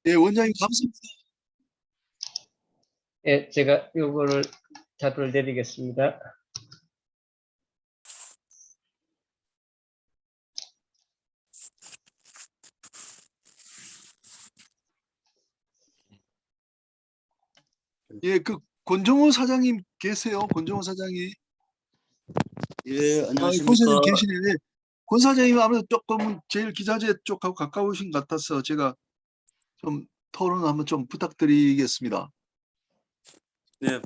예, 원장님 감사합니다. 예, 제가 요거를 자료를 내리겠습니다. 예, 그 권정호 사장님 계세요? 권정호 사장이. 예, 권 안녕하십니까. 사장님 계시네. 예. 권 사장님 아무래도 조금 제일 기자재 쪽하고 가까우신 것 같아서 제가 좀 토론 한번 좀 부탁드리겠습니다. 네,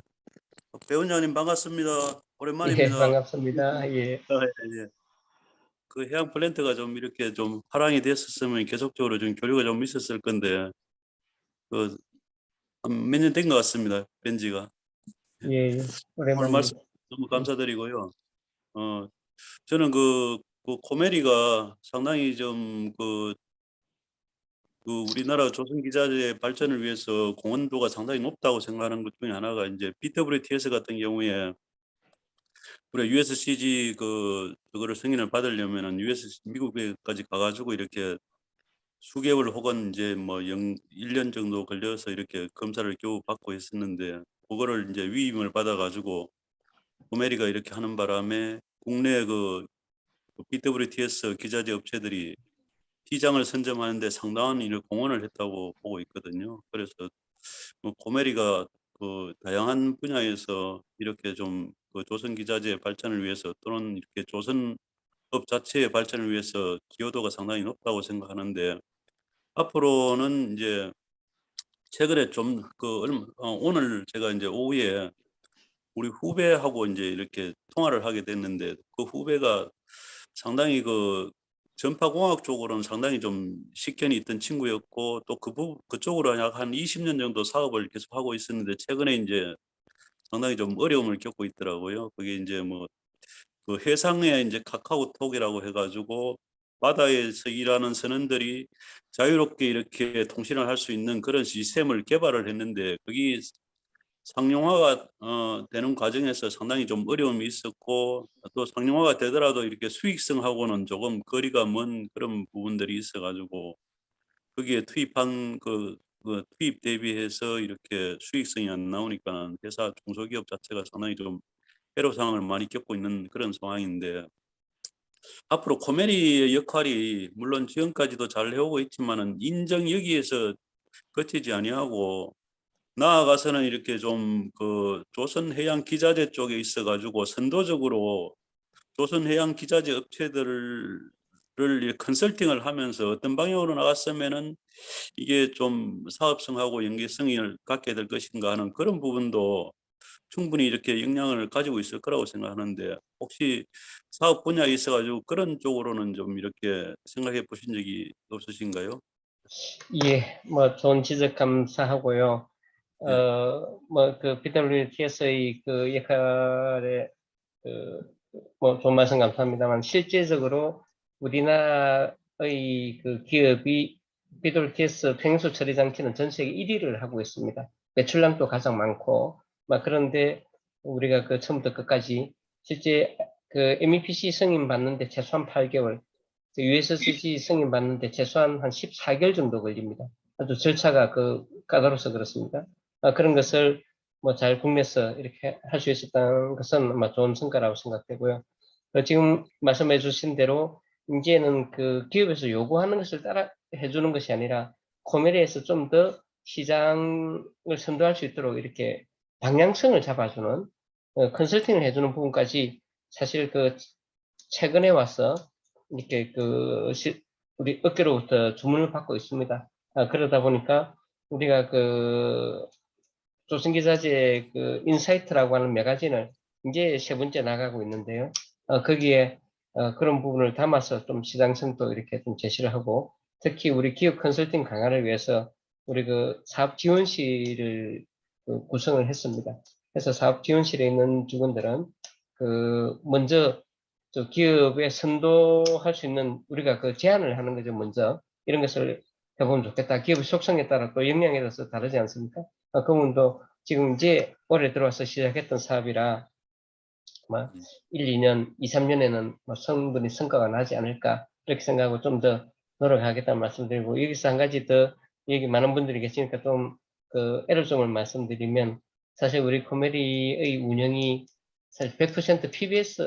배 원장님 반갑습니다. 예, 오랜만입니다. 반갑습니다. 예. 예. 그 해양 플랜트가 좀 이렇게 좀 화랑이 됐었으면 계속적으로 좀 교류가 좀 있었을 건데 그 몇 년 된 것 같습니다. 벤지가. 예, 오늘 오랜만입니다. 말씀 너무 감사드리고요. 저는 그 코메리가 상당히 좀 우리나라 조선 기자재의 발전을 위해서 공헌도가 상당히 높다고 생각하는 것 중에 하나가 이제 BWTS 같은 경우에 우리가 USCG 그거를 승인을 받으려면은 미국에까지 가가지고 이렇게 수개월 혹은 이제 뭐 1년 정도 걸려서 이렇게 검사를 겨우 받고 했었는데 그거를 이제 위임을 받아가지고 코메리가 이렇게 하는 바람에 국내 BWTS 기자재 업체들이 시장을 선점하는데 상당한 일을 공헌을 했다고 보고 있거든요. 그래서 코메리가 그 다양한 분야에서 이렇게 좀 그 조선 기자재 발전을 위해서 또는 이렇게 조선업 자체의 발전을 위해서 기여도가 상당히 높다고 생각하는데 앞으로는 이제 최근에 좀 오늘 제가 이제 오후에 우리 후배하고 이제 이렇게 통화를 하게 됐는데 그 후배가 상당히 그 전파공학 쪽으로는 상당히 좀 식견이 있던 친구였고 또 그쪽으로 약 한 20년 정도 사업을 계속 하고 있었는데 최근에 이제 상당히 좀 어려움을 겪고 있더라고요. 그게 이제 뭐 그 해상에 이제 카카오톡이라고 해가지고 바다에서 일하는 선원들이 자유롭게 이렇게 통신을 할 수 있는 그런 시스템을 개발을 했는데 그게 상용화가 되는 과정에서 상당히 좀 어려움이 있었고 또 상용화가 되더라도 이렇게 수익성하고는 조금 거리가 먼 그런 부분들이 있어가지고 거기에 투입한 투입 대비해서 이렇게 수익성이 안 나오니까 회사 중소기업 자체가 상당히 좀 애로사항을 많이 겪고 있는 그런 상황인데 앞으로 코메리의 역할이 물론 지금까지도 잘 해오고 있지만은 인정 여기에서 그치지 아니하고 나아가서는 이렇게 좀 그 조선 해양 기자재 쪽에 있어 가지고 선도적으로 조선 해양 기자재 업체들을 컨설팅을 하면서 어떤 방향으로 나갔으면은 이게 좀 사업성하고 연계성을 갖게 될 것인가 하는 그런 부분도 충분히 이렇게 영향을 가지고 있을 거라고 생각하는데 혹시 사업 분야에 있어 가지고 그런 쪽으로는 좀 이렇게 생각해 보신 적이 없으신가요? 예, 뭐 좋은 지적 감사하고요. 네. 뭐 그 BWTS의 그 역할에 뭐 좋은 말씀 감사합니다만 실제적으로 우리나라의 그 기업이 BWTS 팽수 처리 장치는 전 세계 1위를 하고 있습니다. 매출량도 가장 많고, 막 그런데 우리가 그 처음부터 끝까지 실제 그 MEPC 승인 받는데 최소한 8개월, USCG 승인 받는데 최소한 한 14개월 정도 걸립니다. 아주 절차가 까다로워서 그렇습니다. 그런 것을 뭐 잘 국내에서 이렇게 할 수 있었다는 것은 아마 좋은 성과라고 생각되고요. 지금 말씀해 주신 대로 이제는 그 기업에서 요구하는 것을 따라 해주는 것이 아니라 코메리에서 좀 더 시장을 선도할 수 있도록 이렇게 방향성을 잡아주는 컨설팅을 해주는 부분까지 사실 최근에 와서 이렇게 우리 업계로부터 주문을 받고 있습니다. 그러다 보니까 우리가 조선기사제 인사이트라고 하는 매거진을 이제 세 번째 나가고 있는데요. 거기에 그런 부분을 담아서 좀 시장성도 이렇게 좀 제시를 하고 특히 우리 기업 컨설팅 강화를 위해서 우리 사업 지원실을 구성을 했습니다. 그래서 사업 지원실에 있는 직원들은 먼저 기업에 선도할 수 있는 우리가 제안을 하는 거죠. 먼저 이런 것을 해보면 좋겠다. 기업의 속성에 따라 또 역량에 따라서 다르지 않습니까? 그 부분도 지금 이제 올해 들어와서 시작했던 사업이라 아마 1, 2년, 2, 3년에는 성과가 나지 않을까 이렇게 생각하고 좀 더 노력하겠다는 말씀드리고 여기서 한 가지 더 여기 많은 분들이 계시니까 좀 그 애로점을 말씀드리면 사실 우리 코메리의 운영이 사실 100% PBS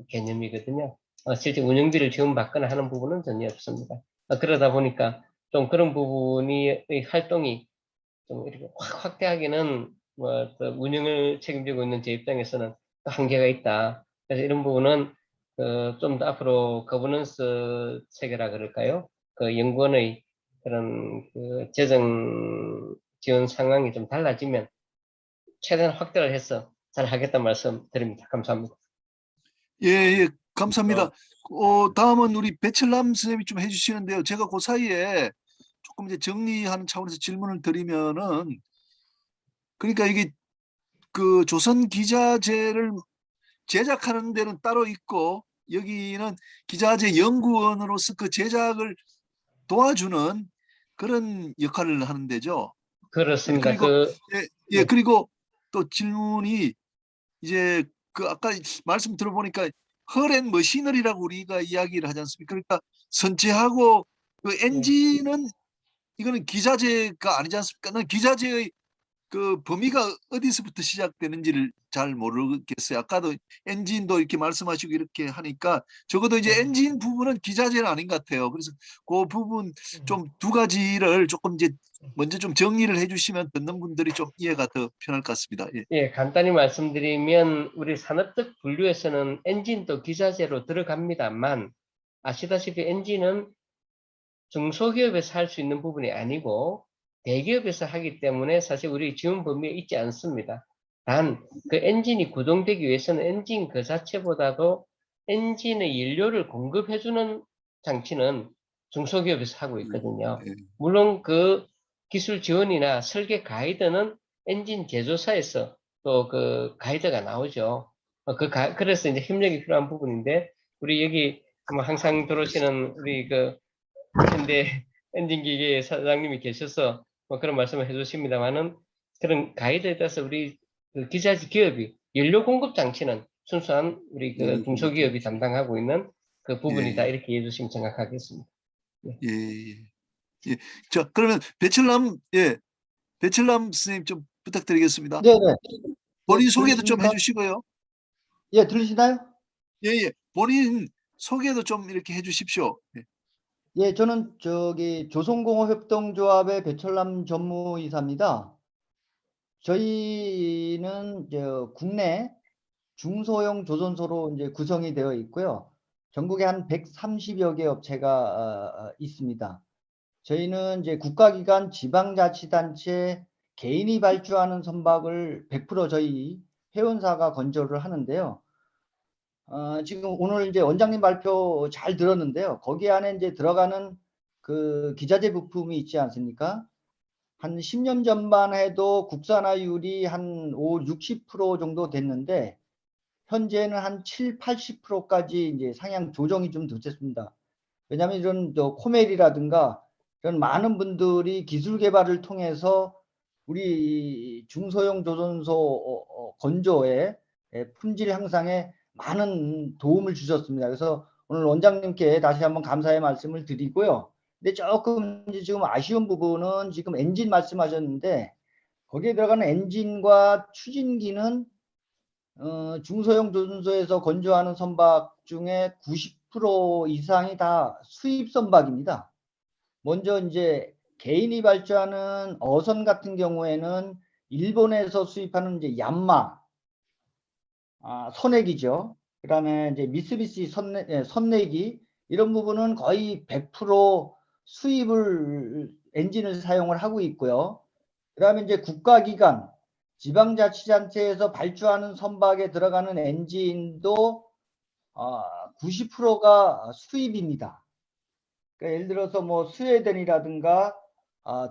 개념이거든요. 실제 운영비를 지원받거나 하는 부분은 전혀 없습니다. 그러다 보니까 좀 그런 부분이 의 활동이 좀 이렇게 확 확대하기는 뭐 또 운영을 책임지고 있는 제 입장에서는 또 한계가 있다. 그래서 이런 부분은 좀 더 앞으로 거버넌스 체계라 그럴까요? 그 연구원의 그런 그 재정 지원 상황이 좀 달라지면 최대한 확대를 해서 잘 하겠다는 말씀 드립니다. 감사합니다. 예, 예, 감사합니다. 다음은 우리 배철남 선생님이 좀 해주시는데요. 제가 그 사이에 조금 이제 정리하는 차원에서 질문을 드리면은, 그러니까 이게 그 조선 기자재를 제작하는 데는 따로 있고, 여기는 기자재 연구원으로서 그 제작을 도와주는 그런 역할을 하는 데죠. 예, 그렇습니다. 그리고 예. 그리고 또 질문이 이제 그 아까 말씀 들어보니까 헐앤 머시너리라고 우리가 이야기를 하지 않습니까? 그러니까 선체하고 그 엔진은 이거는 기자재가 아니지 않습니까? 난 기자재의 그 범위가 어디서부터 시작되는지를 잘 모르겠어요. 아까도 엔진도 이렇게 말씀하시고 이렇게 하니까 적어도 이제 엔진 부분은 기자재는 아닌 것 같아요. 그래서 그 부분 좀 두 가지를 조금 이제 먼저 좀 정리를 해주시면 듣는 분들이 좀 이해가 더 편할 것 같습니다. 예. 예, 간단히 말씀드리면 우리 산업적 분류에서는 엔진도 기자재로 들어갑니다만 아시다시피 엔진은 중소기업에서 할 수 있는 부분이 아니고 대기업에서 하기 때문에 사실 우리 지원 범위에 있지 않습니다. 단 그 엔진이 구동되기 위해서는 엔진 그 자체보다도 엔진의 연료를 공급해주는 장치는 중소기업에서 하고 있거든요. 예. 물론 그 기술 지원이나 설계 가이드는 엔진 제조사에서 또 그 가이드가 나오죠. 그래서 이제 협력이 필요한 부분인데 우리 여기 뭐 항상 들어오시는 우리 그 현대 엔진기계 사장님이 계셔서 뭐 그런 말씀을 해주십니다만은 그런 가이드에 따라서 우리 그 기자재 기업이 연료 공급 장치는 순수한 우리 그 연료 공급 중소기업이 장치. 담당하고 있는 그 부분이다 예, 이렇게 이해해 주시면 정확하겠습니다. 예, 예. 예. 자, 그러면 배철남 선생님 좀 부탁드리겠습니다. 네네. 본인 예, 소개도 좀 들리십니까? 해주시고요. 예, 들리시나요? 예, 예. 본인 소개도 좀 이렇게 해주십시오. 예. 예, 저는 저기 조선공업협동조합의 배철남 전무이사입니다. 저희는 국내 중소형 조선소로 이제 구성이 되어 있고요. 전국에 한 130여 개 업체가 있습니다. 저희는 이제 국가기관, 지방자치단체, 개인이 발주하는 선박을 100% 저희 회원사가 건조를 하는데요. 지금 오늘 이제 원장님 발표 잘 들었는데요. 거기 안에 이제 들어가는 그 기자재 부품이 있지 않습니까? 한 10년 전만 해도 국산화율이 한 60% 정도 됐는데 현재는 한 80%까지 이제 상향 조정이 좀 됐습니다. 왜냐하면 이런 코멜이라든가 이런 많은 분들이 기술 개발을 통해서 우리 중소형 조선소 건조에 품질 향상에 많은 도움을 주셨습니다. 그래서 오늘 원장님께 다시 한번 감사의 말씀을 드리고요. 근데 조금 이제 지금 아쉬운 부분은 지금 엔진 말씀하셨는데 거기에 들어가는 엔진과 추진기는 중소형 조선소에서 건조하는 선박 중에 90% 이상이 다 수입 선박입니다. 먼저 이제 개인이 발주하는 어선 같은 경우에는 일본에서 수입하는 이제 얀마, 선내기죠. 그다음에 이제 미쓰비시 선내기 이런 부분은 거의 100% 수입을 엔진을 사용을 하고 있고요. 그다음에 이제 국가기관, 지방자치단체에서 발주하는 선박에 들어가는 엔진도 90%가 수입입니다. 그러니까 예를 들어서 뭐 스웨덴이라든가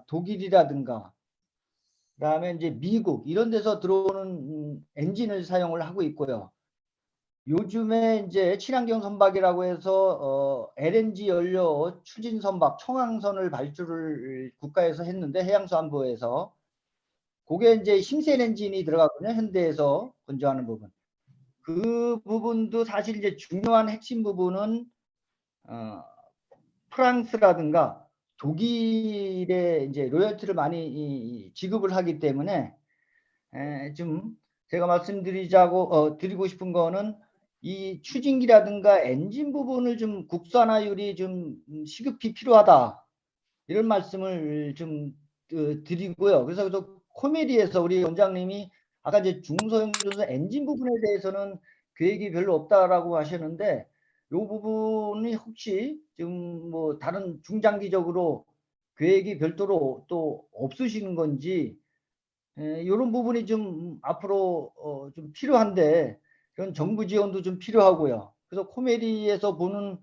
독일이라든가 그다음에 이제 미국 이런 데서 들어오는 엔진을 사용을 하고 있고요. 요즘에 이제 친환경 선박이라고 해서 LNG 연료 추진 선박 청항선을 발주를 국가에서 했는데 해양수안부에서 그게 이제 힘센 엔진이 들어가거든요. 현대에서 건조하는 부분. 그 부분도 사실 이제 중요한 핵심 부분은 프랑스라든가 독일에 이제 로열티를 많이 지급을 하기 때문에 좀 제가 드리고 싶은 거는 이 추진기라든가 엔진 부분을 좀 국산화율이 좀 시급히 필요하다, 이런 말씀을 좀 드리고요. 그래서 코메리에서 우리 원장님이 아까 이제 중소형 조선 엔진 부분에 대해서는 계획이 별로 없다라고 하셨는데, 이 부분이 혹시 지금 뭐 다른 중장기적으로 계획이 별도로 또 없으신 건지, 이런 부분이 좀 앞으로 좀 필요한데, 그런 정부 지원도 좀 필요하고요. 그래서 코메리에서 보는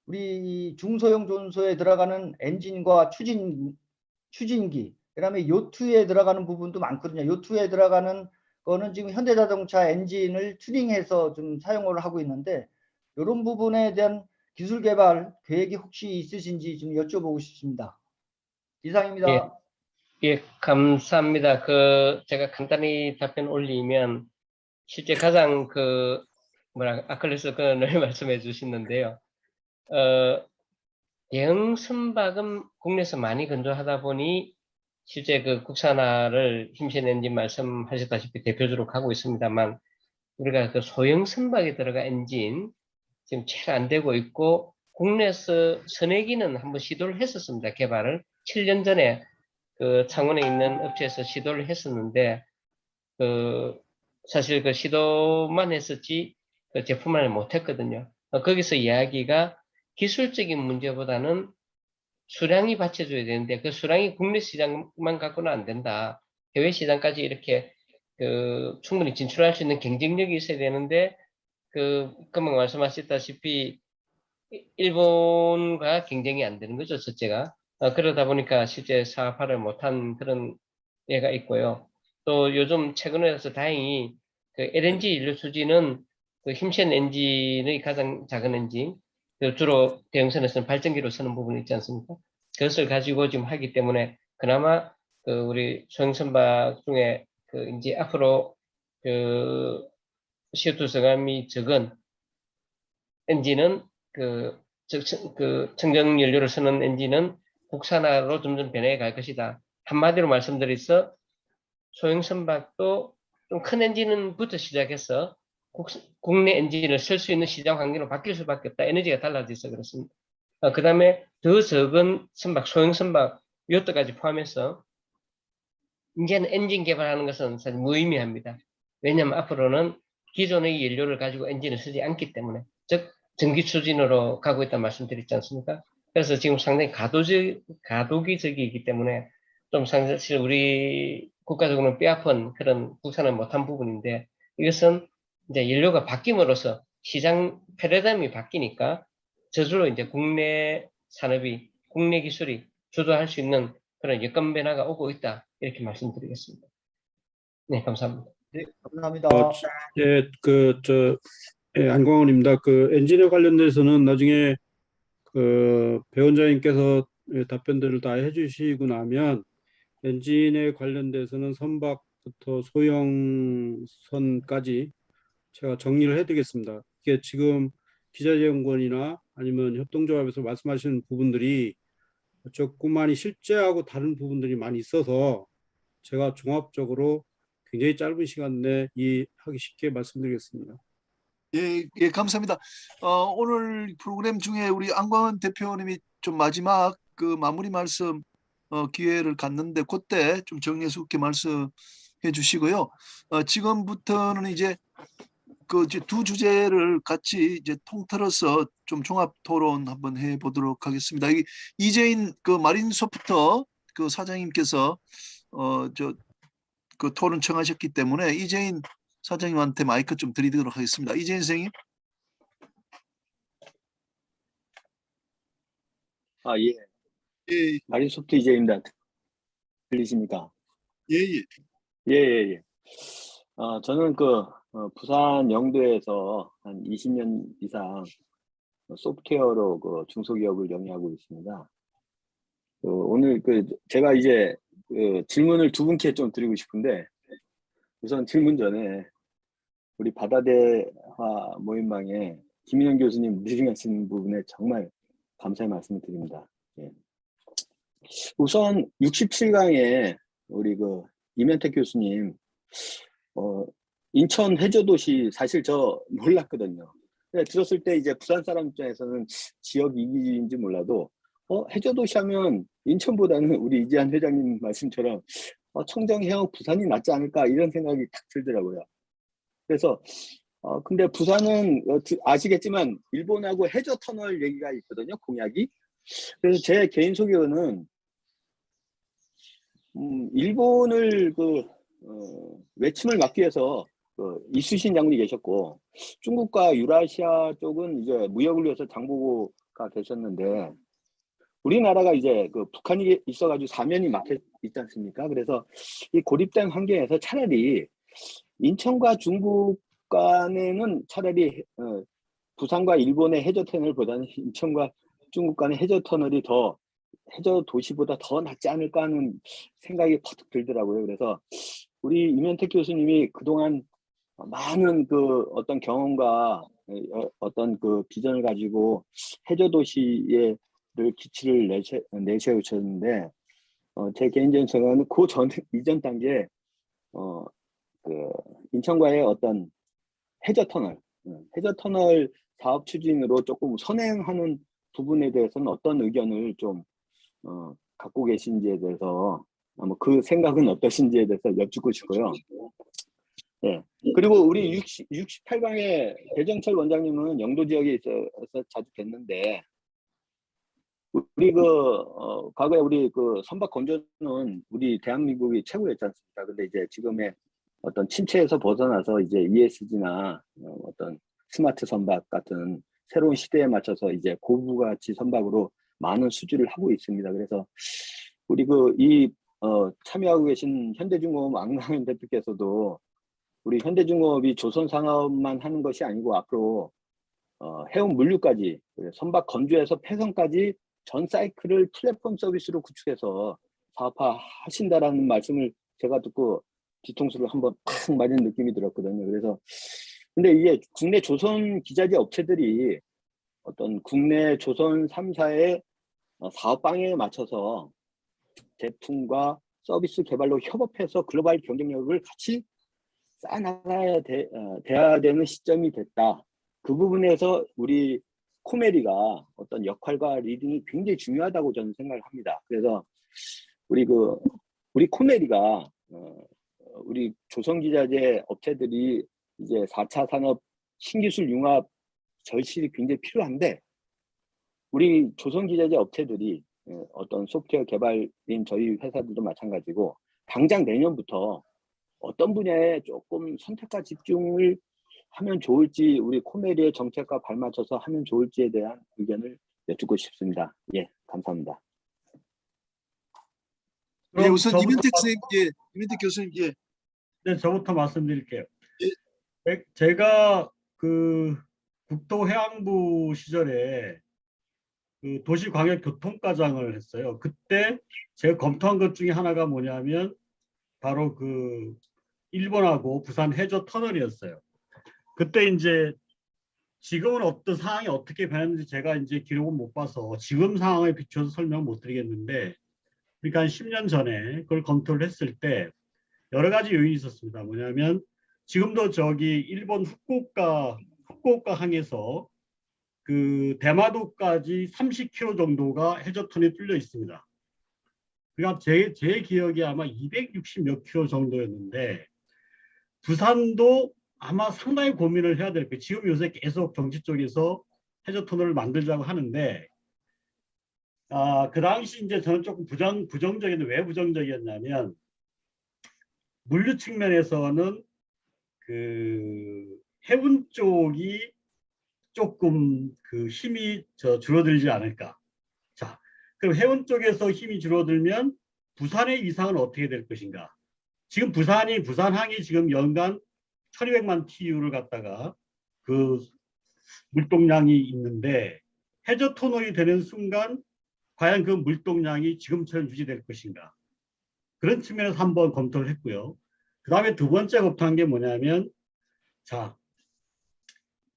우리 중소형 조선소에 들어가는 엔진과 추진기, 그다음에 요트에 들어가는 부분도 많거든요. 요트에 들어가는 거는 지금 현대자동차 엔진을 튜닝해서 좀 사용을 하고 있는데, 이런 부분에 대한 기술 개발 계획이 혹시 있으신지 좀 여쭤보고 싶습니다. 이상입니다. 예, 예, 감사합니다. 제가 간단히 답변 올리면, 실제 가장 아클레스건을 말씀해 주시는데요. 대형 선박은 국내에서 많이 건조하다 보니 실제 국산화를 힘센 엔진 말씀하셨다시피 대표적으로 가고 있습니다만, 우리가 소형 선박에 들어가 엔진 지금 잘 안 되고 있고, 국내에서 선해기는 한번 시도를 했었습니다. 개발을 7년 전에 창원에 있는 업체에서 시도를 했었는데, 사실 시도만 했었지 제품화를 못했거든요. 거기서 이야기가 기술적인 문제보다는 수량이 받쳐줘야 되는데, 그 수량이 국내 시장만 갖고는 안 된다. 해외 시장까지 이렇게 충분히 진출할 수 있는 경쟁력이 있어야 되는데, 금방 말씀하셨다시피 일본과 경쟁이 안 되는 거죠, 첫째가. 그러다 보니까 실제 사업화를 못한 그런 예가 있고요. 또 요즘 최근에 와서 다행히 LNG 연료 수지는 힘센 엔진의 가장 작은 엔진, 주로 대형선에서는 발전기로 쓰는 부분이 있지 않습니까? 그것을 가지고 지금 하기 때문에 그나마 우리 소형선박 중에 이제 앞으로 CO2 저감이 적은 엔진은 청정 연료를 쓰는 엔진은 국산화로 점점 변해 갈 것이다. 한마디로 말씀드려서 소형 선박도 좀 큰 엔진부터 시작해서 국내 엔진을 쓸 수 있는 시장 환경으로 바뀔 수밖에 없다. 에너지가 달라져서 그렇습니다. 그 다음에 더 적은 선박, 소형 선박, 요트까지 포함해서 이제는 엔진 개발하는 것은 사실 무의미합니다. 왜냐하면 앞으로는 기존의 연료를 가지고 엔진을 쓰지 않기 때문에, 즉 전기 추진으로 가고 있다는 말씀드렸지 않습니까? 그래서 지금 상당히 가도기적이기 때문에 좀 사실 우리 국가적으로는 뼈아픈 그런 국산을 못한 부분인데, 이것은 이제 연료가 바뀜으로써 시장 패러다임이 바뀌니까 저절로 이제 국내 산업이, 국내 기술이 주도할 수 있는 그런 여건 변화가 오고 있다, 이렇게 말씀드리겠습니다. 네, 감사합니다. 네, 감사합니다. 예, 안광원입니다. 엔진에 관련돼서는 나중에 배 원장님께서 답변들을 다 해주시고 나면, 엔진에 관련돼서는 선박부터 소형선까지 제가 정리를 해드리겠습니다. 이게 지금 기자재연구원이나 아니면 협동조합에서 말씀하시는 부분들이 조금만이 실제하고 다른 부분들이 많이 있어서 제가 종합적으로 굉장히 짧은 시간 내에 이해하기 쉽게 말씀드리겠습니다. 예, 예, 감사합니다. 오늘 프로그램 중에 우리 안광원 대표님이 좀 마지막 마무리 말씀 기회를 갖는데, 그때 좀 정리해서 그렇게 말씀해 주시고요. 지금부터는 이제 이제 두 주제를 같이 이제 통틀어서 좀 종합 토론 한번 해보도록 하겠습니다. 이재인 마린 소프터 사장님께서 토론 청하셨기 때문에 이재인 사장님한테 마이크 좀 드리도록 하겠습니다. 이재인 선생님. 예. 예, 마린소프트 이재입니다. 들리십니까? 예, 예. 예. 저는 부산 영도에서 한 20년 이상 소프트웨어로 중소기업을 영위하고 있습니다. 오늘 제가 이제 질문을 두 분께 좀 드리고 싶은데, 우선 질문 전에 우리 바다대화 모임망에 김인영 교수님 리딩하시는 부분에 정말 감사의 말씀을 드립니다. 예. 우선 67강에 우리 그 이면택 교수님 인천 해저도시 사실 저 몰랐거든요. 들었을 때 이제 부산 사람 입장에서는 지역 이미지인지 몰라도 해저도시 하면 인천보다는 우리 이재한 회장님 말씀처럼 청정 해역 부산이 낫지 않을까 이런 생각이 딱 들더라고요. 그래서 근데 부산은 아시겠지만 일본하고 해저 터널 얘기가 있거든요, 공약이. 그래서 제 개인 소견은 일본을 외침을 막기 위해서 이쑤신 장군이 계셨고 중국과 유라시아 쪽은 이제 무역을 위해서 장보고가 계셨는데 우리나라가 이제 북한이 있어가지고 사면이 막혀 있지 않습니까? 그래서 이 고립된 환경에서 차라리 인천과 중국 간에는 차라리 부산과 일본의 해저 터널보다는 인천과 중국 간의 해저 터널이 더 해저 도시보다 더 낫지 않을까 하는 생각이 퍼뜩 들더라고요. 그래서 우리 이면택 교수님이 그동안 많은 어떤 경험과 어떤 비전을 가지고 해저 도시를 기치를 내세우셨는데 제 개인적인 생각은 이전 단계에 인천과의 어떤 해저 터널 사업 추진으로 조금 선행하는 부분에 대해서는 어떤 의견을 좀 갖고 계신지에 대해서 그 생각은 어떠신지에 대해서 여쭙고 싶고요. 네. 그리고 우리 68강의 배정철 원장님은 영도 지역에 있어서 자주 뵀는데 우리 과거에 우리 선박 건조는 우리 대한민국이 최고였지 않습니까? 근데 이제 지금의 어떤 침체에서 벗어나서 이제 ESG나 어떤 스마트 선박 같은 새로운 시대에 맞춰서 이제 고부가치 선박으로 많은 수주를 하고 있습니다. 그래서 우리 참여하고 계신 현대중공업 안강현 대표께서도 우리 현대중공업이 조선 상업만 하는 것이 아니고 앞으로 해운 물류까지 선박 건조에서 폐선까지 전 사이클을 플랫폼 서비스로 구축해서 사업화 하신다라는 말씀을 제가 듣고 뒤통수를 한번 팍 맞은 느낌이 들었거든요. 그래서 근데 이게 국내 조선 기자재 업체들이 어떤 국내 조선 3사의 사업 방향에 맞춰서 제품과 서비스 개발로 협업해서 글로벌 경쟁력을 같이 쌓아나가야 돼야 되는 시점이 됐다. 그 부분에서 우리 코메리가 어떤 역할과 리딩이 굉장히 중요하다고 저는 생각을 합니다. 그래서 우리 코메리가 우리 조선기자재 업체들이 이제 4차 산업 신기술 융합 절실히 굉장히 필요한데 우리 조선기자재 업체들이 어떤 소프트웨어 개발인 저희 회사들도 마찬가지고 당장 내년부터 어떤 분야에 조금 선택과 집중을 하면 좋을지 우리 코메리의 정책과 발맞춰서 하면 좋을지에 대한 의견을 여쭙고 싶습니다. 예, 감사합니다. 예, 우선 이면택 선생님, 이면택 교수님, 네, 저부터 말씀드릴게요. 예. 제가 국토해양부 시절에 도시광역교통과장을 했어요. 그때 제가 검토한 것 중에 하나가 뭐냐면 바로 일본하고 부산 해저 터널이었어요. 그때 이제 지금은 어떤 상황이 어떻게 변했는지 제가 이제 기록은 못 봐서 지금 상황에 비춰서 설명 못 드리겠는데 그러니까 한 10년 전에 그걸 검토를 했을 때 여러 가지 요인이 있었습니다. 뭐냐면 지금도 일본 후쿠오카 항에서 대마도까지 30km 정도가 해저턴이 뚫려 있습니다. 그러니까 제 기억이 아마 260 몇 킬로 정도였는데 부산도 아마 상당히 고민을 해야 될 거예요. 지금 요새 계속 정치 쪽에서 해저터널을 만들자고 하는데 그 당시 이제 저는 조금 부정적인데 왜 부정적이었냐면 물류 측면에서는 해운 쪽이 조금 힘이 줄어들지 않을까. 자, 그럼 해운 쪽에서 힘이 줄어들면 부산의 위상은 어떻게 될 것인가? 지금 부산항이 지금 연간 1200만 TU를 갖다가 물동량이 있는데 해저 터널이 되는 순간 과연 그 물동량이 지금처럼 유지될 것인가? 그런 측면에서 한번 검토를 했고요. 그 다음에 두 번째 검토한 게 뭐냐면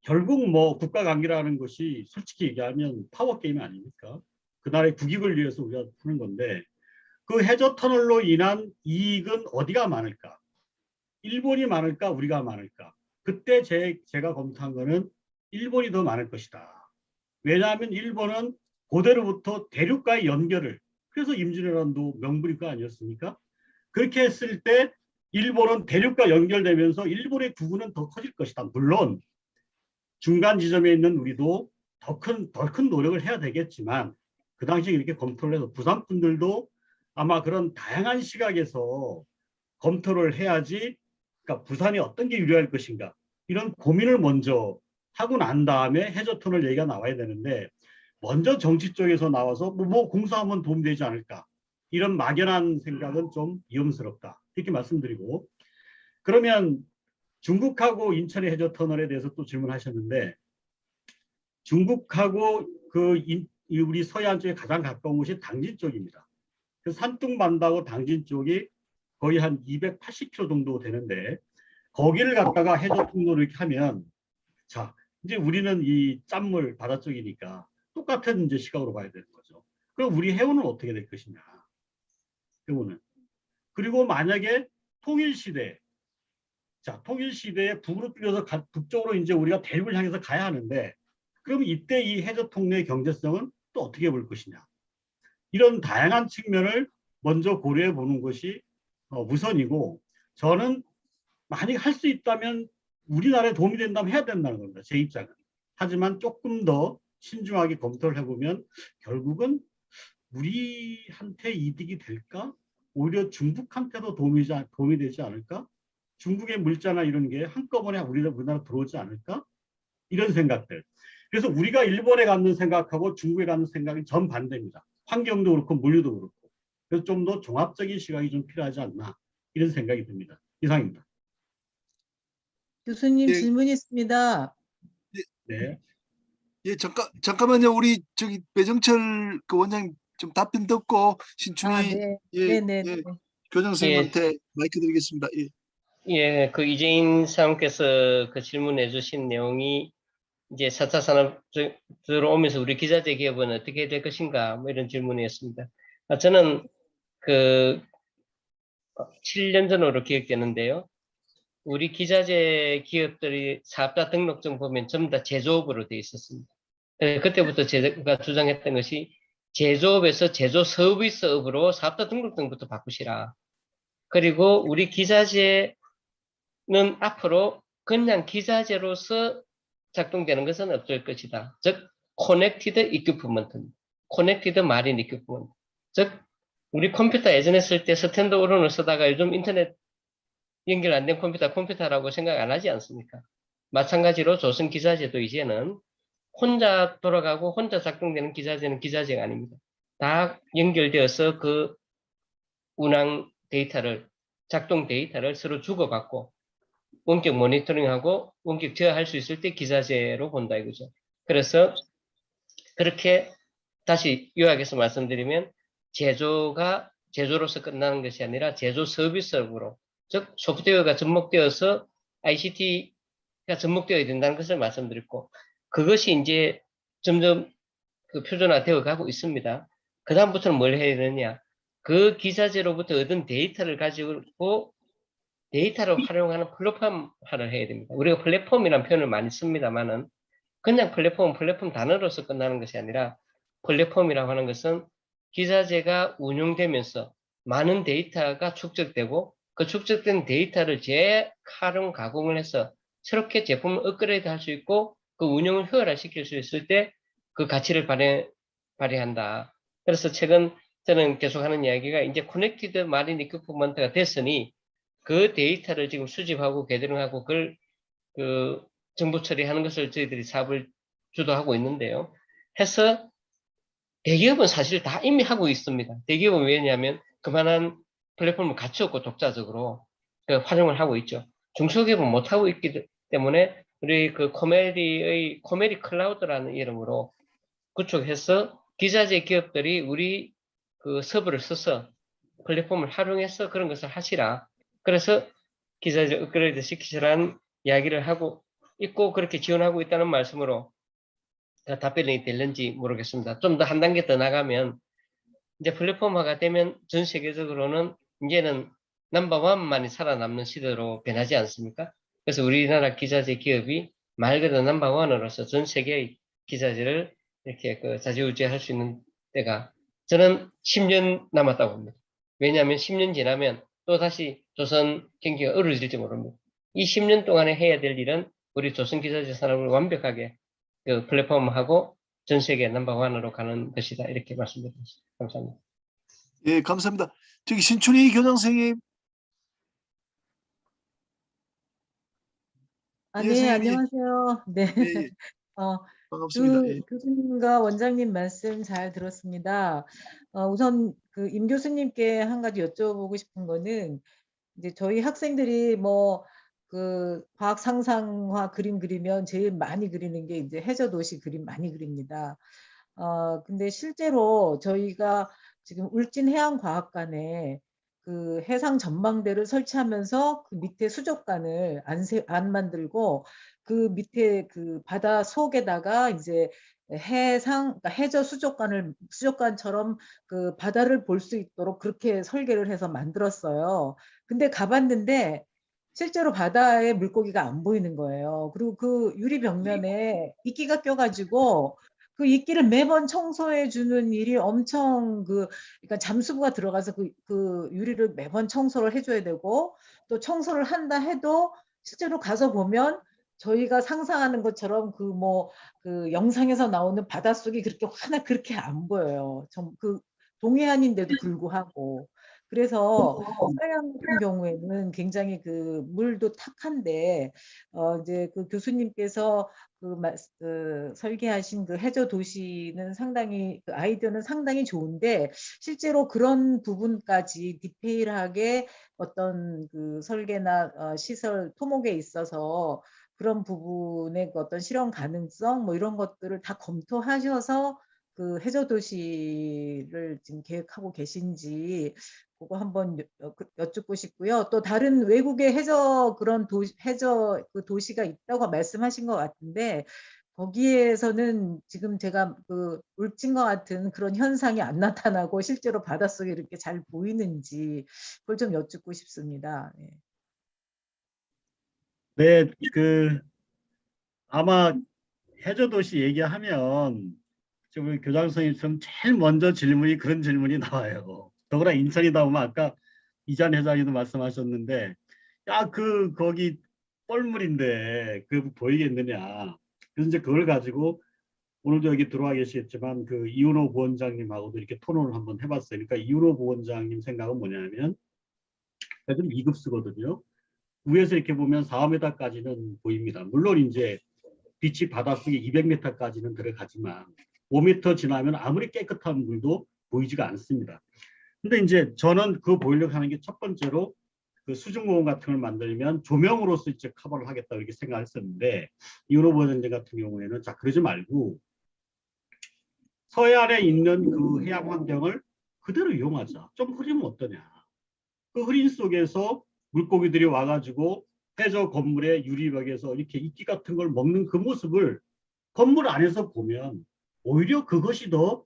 결국 국가 관계라는 것이 솔직히 얘기하면 파워 게임 아닙니까? 나라의 국익을 위해서 우리가 푸는 건데 그 해저 터널로 인한 이익은 어디가 많을까? 일본이 많을까? 우리가 많을까? 그때 제가 검토한 거는 일본이 더 많을 것이다. 왜냐하면 일본은 고대로부터 대륙과의 연결을, 그래서 임진왜란도 명분일 거 아니었습니까? 그렇게 했을 때 일본은 대륙과 연결되면서 일본의 부분은 더 커질 것이다. 물론 중간 지점에 있는 우리도 더 큰 노력을 해야 되겠지만 그 당시에 이렇게 검토를 해서 부산 분들도 아마 그런 다양한 시각에서 검토를 해야지, 그러니까 부산이 어떤 게 유리할 것인가 이런 고민을 먼저 하고 난 다음에 해저터널 얘기가 나와야 되는데 먼저 정치 쪽에서 나와서 뭐 공사하면 도움되지 않을까 이런 막연한 생각은 좀 위험스럽다 이렇게 말씀드리고, 그러면 중국하고 인천의 해저터널에 대해서 또 질문하셨는데 중국하고 우리 서해안 쪽에 가장 가까운 곳이 당진 쪽입니다. 그 산둥반도하고 당진 쪽이 거의 한 280km 정도 되는데 거기를 갖다가 해저 통로를 이렇게 하면 자 이제 우리는 이 짠물 바다 쪽이니까 똑같은 이제 시각으로 봐야 되는 거죠. 그럼 우리 해운은 어떻게 될 것이냐? 해운은. 그리고 만약에 통일시대, 자 통일시대에 북으로 뚫려서 북쪽으로 이제 우리가 대륙을 향해서 가야 하는데 그럼 이때 이 해저 통로의 경제성은 또 어떻게 볼 것이냐? 이런 다양한 측면을 먼저 고려해 보는 것이 우선이고, 저는 만약 할 수 있다면 우리나라에 도움이 된다면 해야 된다는 겁니다. 제 입장은. 하지만 조금 더 신중하게 검토를 해보면 결국은 우리한테 이득이 될까? 오히려 중국한테도 도움이 되지 않을까? 중국의 물자나 이런 게 한꺼번에 우리나라 들어오지 않을까? 이런 생각들. 그래서 우리가 일본에 갖는 생각하고 중국에 갖는 생각이 정반대입니다. 환경도 그렇고 물류도 그렇고. 그래서 좀 더 종합적인 시각이 좀 필요하지 않나 이런 생각이 듭니다. 이상입니다. 교수님 예. 질문 있습니다. 네. 예, 잠깐만요. 우리 저기 배정철 그 원장님 좀 답변 듣고 신춘희 네. 예, 네네. 예, 교장 선생님한테 마이크 드리겠습니다. 예. 예, 그 이재인 사원께서 그 질문해 주신 내용이 이제 4차 산업 들어오면서 우리 기자재 기업은 어떻게 될 것인가 뭐 이런 질문이었습니다. 저는 그 7년 전으로 기억되는데요. 우리 기자재 기업들이 사업자 등록증 보면 전부 다 제조업으로 되어 있었습니다. 그때부터 제가 주장했던 것이 제조업에서 제조 서비스업으로 사업자 등록증부터 바꾸시라. 그리고 우리 기자재는 앞으로 그냥 기자재로서 작동되는 것은 없을 것이다. 즉 커넥티드 이퀴프먼트입니다. 커넥티드 마린 이퀴프먼트. 즉 우리 컴퓨터 예전에 쓸 때 스탠드 어론을 쓰다가 요즘 인터넷 연결 안 된 컴퓨터라고 생각 안 하지 않습니까? 마찬가지로 조선 기자재도 이제는 혼자 돌아가고 혼자 작동되는 기자재는 기자재가 아닙니다. 다 연결되어서 그 운항 데이터를, 작동 데이터를 서로 주고받고 원격 모니터링하고 원격 제어할 수 있을 때 기자재로 본다 이거죠. 그래서 그렇게 다시 요약해서 말씀드리면 제조로서 끝나는 것이 아니라 제조 서비스업으로, 즉 소프트웨어가 접목되어서 ICT가 접목되어야 된다는 것을 말씀드렸고, 그것이 이제 점점 그 표준화되어 가고 있습니다. 그 다음부터는 뭘 해야 되느냐? 그 기자재로부터 얻은 데이터를 가지고 데이터를 활용하는 플랫폼화를 해야 됩니다. 우리가 플랫폼이라는 표현을 많이 씁니다만은 그냥 플랫폼 단어로서 끝나는 것이 아니라 플랫폼이라고 하는 것은 기자재가 운용되면서 많은 데이터가 축적되고 그 축적된 데이터를 재활용 가공을 해서 새롭게 제품을 업그레이드 할 수 있고 그 운영을 효율화시킬 수 있을 때 그 가치를 발휘한다. 그래서 최근 저는 계속 하는 이야기가 이제 커넥티드 마린 이퀴프먼트가 됐으니 그 데이터를 지금 수집하고 개드링하고 그걸 그 정보 처리하는 것을 저희들이 사업을 주도하고 있는데요. 해서 대기업은 사실 다 이미 하고 있습니다. 대기업은 왜냐하면 그만한 플랫폼을 갖추었고 독자적으로 그 활용을 하고 있죠. 중소기업은 못 하고 있기 때문에 우리 그 코메리 클라우드라는 이름으로 구축해서 기자재 기업들이 우리 그 서버를 써서 플랫폼을 활용해서 그런 것을 하시라. 그래서 기자재 업그레이드 시키시라는 이야기를 하고 있고 그렇게 지원하고 있다는 말씀으로 답변이 될는지 모르겠습니다. 좀 더 한 단계 더 나가면 이제 플랫폼화가 되면 전 세계적으로는 이제는 넘버원만이 살아남는 시대로 변하지 않습니까? 그래서 우리나라 기자재 기업이 말 그대로 넘버원으로서 전 세계의 기자재를 이렇게 그 좌지우지할 수 있는 때가 저는 10년 남았다고 봅니다. 왜냐하면 10년 지나면 또 다시 조선 경기가 어려질지 모릅니다. 이 10년 동안에 해야 될 일은 우리 조선 기자재 산업을 완벽하게 그 플랫폼화하고 전 세계 넘버원으로 가는 것이다. 이렇게 말씀드리겠습니다. 감사합니다. 예, 감사합니다. 저기 신춘희 교장 선생님. 아, 예, 네, 선생님이. 안녕하세요. 네. 예, 예, 반갑습니다. 예. 교수님과 원장님 말씀 잘 들었습니다. 우선 그 임 교수님께 한 가지 여쭤보고 싶은 거는 이제 저희 학생들이 뭐 그 과학 상상화 그림 그리면 제일 많이 그리는 게 이제 해저도시 그림 많이 그립니다. 근데 실제로 저희가 지금 울진해양과학관에 그 해상 전망대를 설치하면서 그 밑에 수족관을 안 만들고 그 밑에 그 바다 속에다가 이제 그러니까 해저 수족관처럼 그 바다를 볼 수 있도록 그렇게 설계를 해서 만들었어요. 근데 가봤는데 실제로 바다에 물고기가 안 보이는 거예요. 그리고 그 유리 벽면에 이끼가 껴가지고 그 이끼를 매번 청소해 주는 일이 엄청 그러니까 잠수부가 들어가서 그 유리를 매번 청소를 해줘야 되고 또 청소를 한다 해도 실제로 가서 보면 저희가 상상하는 것처럼 그 영상에서 나오는 바닷속이 그렇게 안 보여요. 그 동해안인데도 불구하고. 그래서 서해안 같은 경우에는 굉장히 그 물도 탁한데 이제 그 교수님께서 설계하신 그 해저 도시는 상당히 그 아이디어는 상당히 좋은데 실제로 그런 부분까지 디테일하게 어떤 그 설계나 시설 토목에 있어서 그런 부분의 그 어떤 실현 가능성 뭐 이런 것들을 다 검토하셔서 그 해저 도시를 지금 계획하고 계신지 그거 한번 여쭙고 싶고요. 또 다른 외국의 해저 그 도시가 있다고 말씀하신 것 같은데 거기에서는 지금 제가 그 울진과 같은 그런 현상이 안 나타나고 실제로 바닷속에 이렇게 잘 보이는지 그걸 좀 여쭙고 싶습니다. 네. 네, 아마 해저도시 얘기하면 지금 교장 선생님처럼 제일 먼저 그런 질문이 나와요. 더구나 인천이다 보면 아까 이잔 회장님도 말씀하셨는데 거기 뻘물인데 그 보이겠느냐. 그래서 이제 그걸 가지고 오늘도 여기 들어와 계시겠지만 그 이윤호 부원장님하고도 이렇게 토론을 한번 해봤어요. 그러니까 이윤호 부원장님 생각은 뭐냐면 좀 2급수거든요. 위에서 이렇게 보면 4m까지는 보입니다. 물론 이제 빛이 바닷속에 200m까지는 들어가지만 5m 지나면 아무리 깨끗한 물도 보이지가 않습니다. 근데 이제 저는 그거 보이려고 하는 게 첫 번째로 그 수중공원 같은 걸 만들면 조명으로서 이제 커버를 하겠다 이렇게 생각했었는데 이윤호 부원장 같은 경우에는 자 그러지 말고 서해안에 있는 그 해양 환경을 그대로 이용하자. 좀 흐리면 어떠냐. 그 흐린 속에서 물고기들이 와가지고 해저 건물의 유리벽에서 이렇게 이끼 같은 걸 먹는 그 모습을 건물 안에서 보면 오히려 그것이 더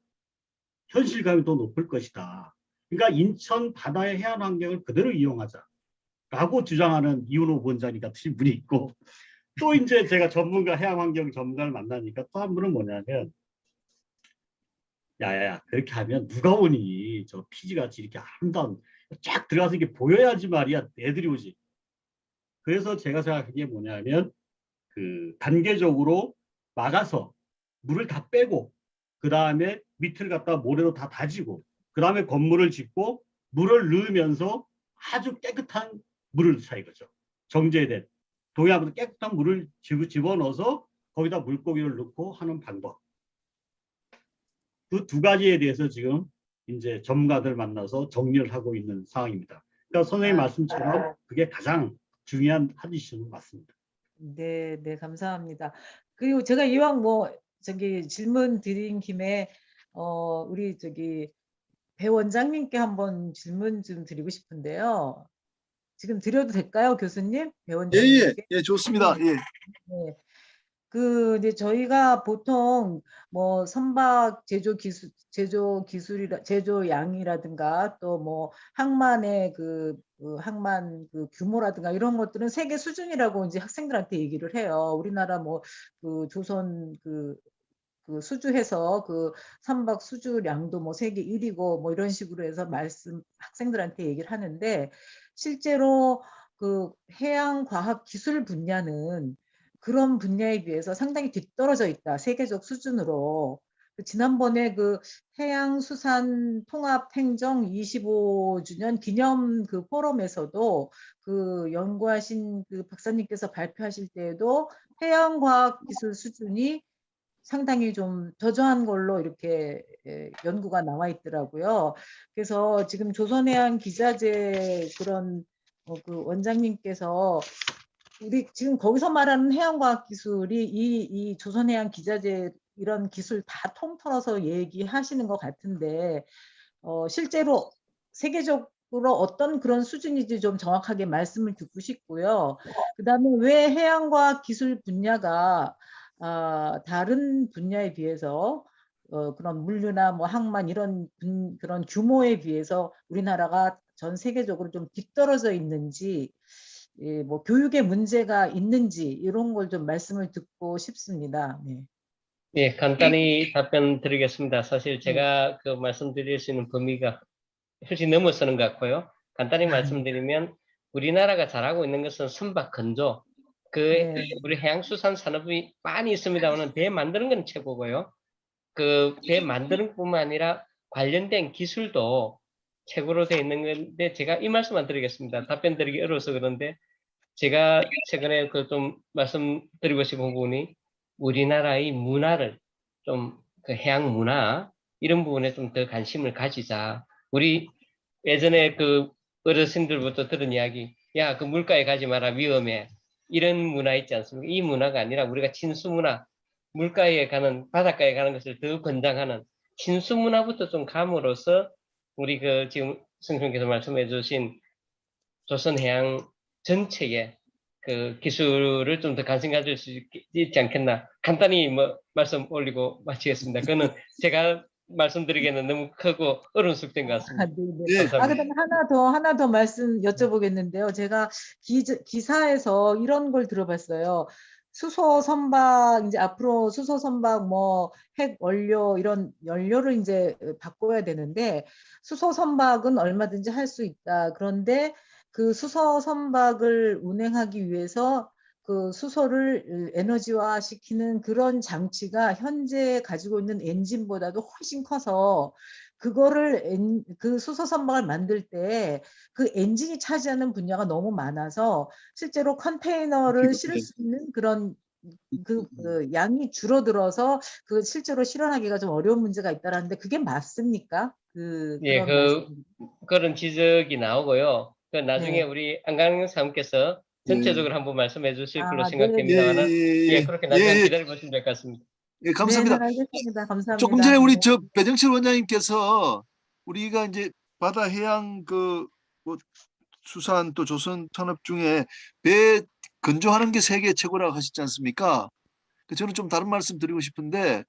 현실감이 더 높을 것이다. 그러니까 인천 바다의 해안 환경을 그대로 이용하자라고 주장하는 이윤호 본장님 같은 분이 있고 또 이제 제가 해양 환경 전문가를 만나니까 또 한 분은 뭐냐면 야야야 그렇게 하면 누가 오니 저 피지같이 이렇게 아름다운 쫙 들어가서 이렇게 보여야지 말이야 애들이 오지. 그래서 제가 생각한 게 뭐냐면 그 단계적으로 막아서 물을 다 빼고 그 다음에 밑을 갖다 모래로 다 다지고 그 다음에 건물을 짓고 물을 넣으면서 아주 깨끗한 물을 사 이거죠. 정제된 동해안보다 깨끗한 물을 집어넣어서 거기다 물고기를 넣고 하는 방법. 그 두 가지에 대해서 지금 이제 전문가들 만나서 정리를 하고 있는 상황입니다. 그러니까 선생님 말씀처럼 그게 가장 중요한 하디슈는 맞습니다. 네, 네, 감사합니다. 그리고 제가 이왕 질문 드린 김에 우리 배 원장님께 한번 질문 좀 드리고 싶은데요. 지금 드려도 될까요, 교수님? 배 원장님께? 예, 좋습니다. 네. 예. 네. 이제 저희가 보통 뭐 선박 제조 양이라든가 또 뭐 항만의 항만 규모라든가 이런 것들은 세계 수준이라고 이제 학생들한테 얘기를 해요. 우리나라 뭐 조선 수주해서 선박 수주량도 뭐 세계 1위고 뭐 이런 식으로 해서 학생들한테 얘기를 하는데, 실제로 해양 과학 기술 분야는 그런 분야에 비해서 상당히 뒤떨어져 있다, 세계적 수준으로. 지난번에 해양수산 통합행정 25주년 기념 포럼에서도 연구하신 박사님께서 발표하실 때에도 해양과학 기술 수준이 상당히 좀 저조한 걸로 이렇게 연구가 나와 있더라고요. 그래서 지금 조선해양 기자재 원장님께서 우리 지금 거기서 말하는 해양과학 기술이 이 조선해양 기자재 이런 기술 다 통틀어서 얘기하시는 것 같은데, 실제로 세계적으로 어떤 그런 수준인지 좀 정확하게 말씀을 듣고 싶고요. 그다음에 왜 해양과학 기술 분야가 다른 분야에 비해서 그런 물류나 뭐 항만 이런 그런 규모에 비해서 우리나라가 전 세계적으로 좀 뒤떨어져 있는지, 뭐 교육에 문제가 있는지 이런 걸 좀 말씀을 듣고 싶습니다. 네. 예, 간단히 답변 드리겠습니다. 사실 제가 말씀드릴 수 있는 범위가 훨씬 넘어서는 것 같고요. 간단히 말씀드리면 우리나라가 잘하고 있는 것은 선박 건조, 네. 우리 해양수산 산업이 많이 있습니다만 배 만드는 건 최고고요. 배 만드는 뿐만 아니라 관련된 기술도 최고로 되어 있는 건데, 제가 이 말씀만 드리겠습니다. 답변 드리기 어려워서 그런데, 제가 최근에 좀 말씀드리고 싶은 부분이 우리나라의 문화를 좀 해양 문화 이런 부분에 좀 더 관심을 가지자. 우리 예전에 어르신들부터 들은 이야기, 야, 물가에 가지 마라, 위험해. 이런 문화 있지 않습니까? 이 문화가 아니라 우리가 친수 문화, 바닷가에 가는 것을 더 권장하는 친수 문화부터 좀 감으로써 우리 지금 선생님께서 말씀해 주신 조선해양 전체의 기술을 좀 더 관심 가질 수 있지 않겠나. 간단히 말씀 올리고 마치겠습니다. 그거는 제가 말씀드리기에는 너무 크고 어려운 숙제인 것 같습니다. 네. 예. 감사합니다. 그다음에 하나 더 말씀 여쭤보겠는데요. 제가 기사에서 이런 걸 들어봤어요. 수소 선박, 이제 앞으로 수소 선박 뭐 핵 원료 이런 연료를 이제 바꿔야 되는데, 수소 선박은 얼마든지 할 수 있다. 그런데 수소 선박을 운행하기 위해서 수소를 에너지화 시키는 그런 장치가 현재 가지고 있는 엔진보다도 훨씬 커서, 그거를 수소 선박을 만들 때 엔진이 차지하는 분야가 너무 많아서 실제로 컨테이너를 실을 수 있는 그런 양이 줄어들어서 실제로 실현하기가 좀 어려운 문제가 있다라는데, 그게 맞습니까? 예, 그런 지적이 나오고요. 나중에 네. 우리 안강 사원께서 전체적으로 한번 말씀해 주실 걸로 네. 생각됩니다만은, 예. 그렇게 나중에 기다려 보시면 될 것 같습니다. 예, 감사합니다. 네, 알겠습니다. 감사합니다. 조금 전에 우리 네. 배정실 원장님께서 우리가 이제 바다 해양 뭐 수산 또 조선 산업 중에 배 건조하는 게 세계 최고라고 하시지 않습니까? 저는 좀 다른 말씀 드리고 싶은데,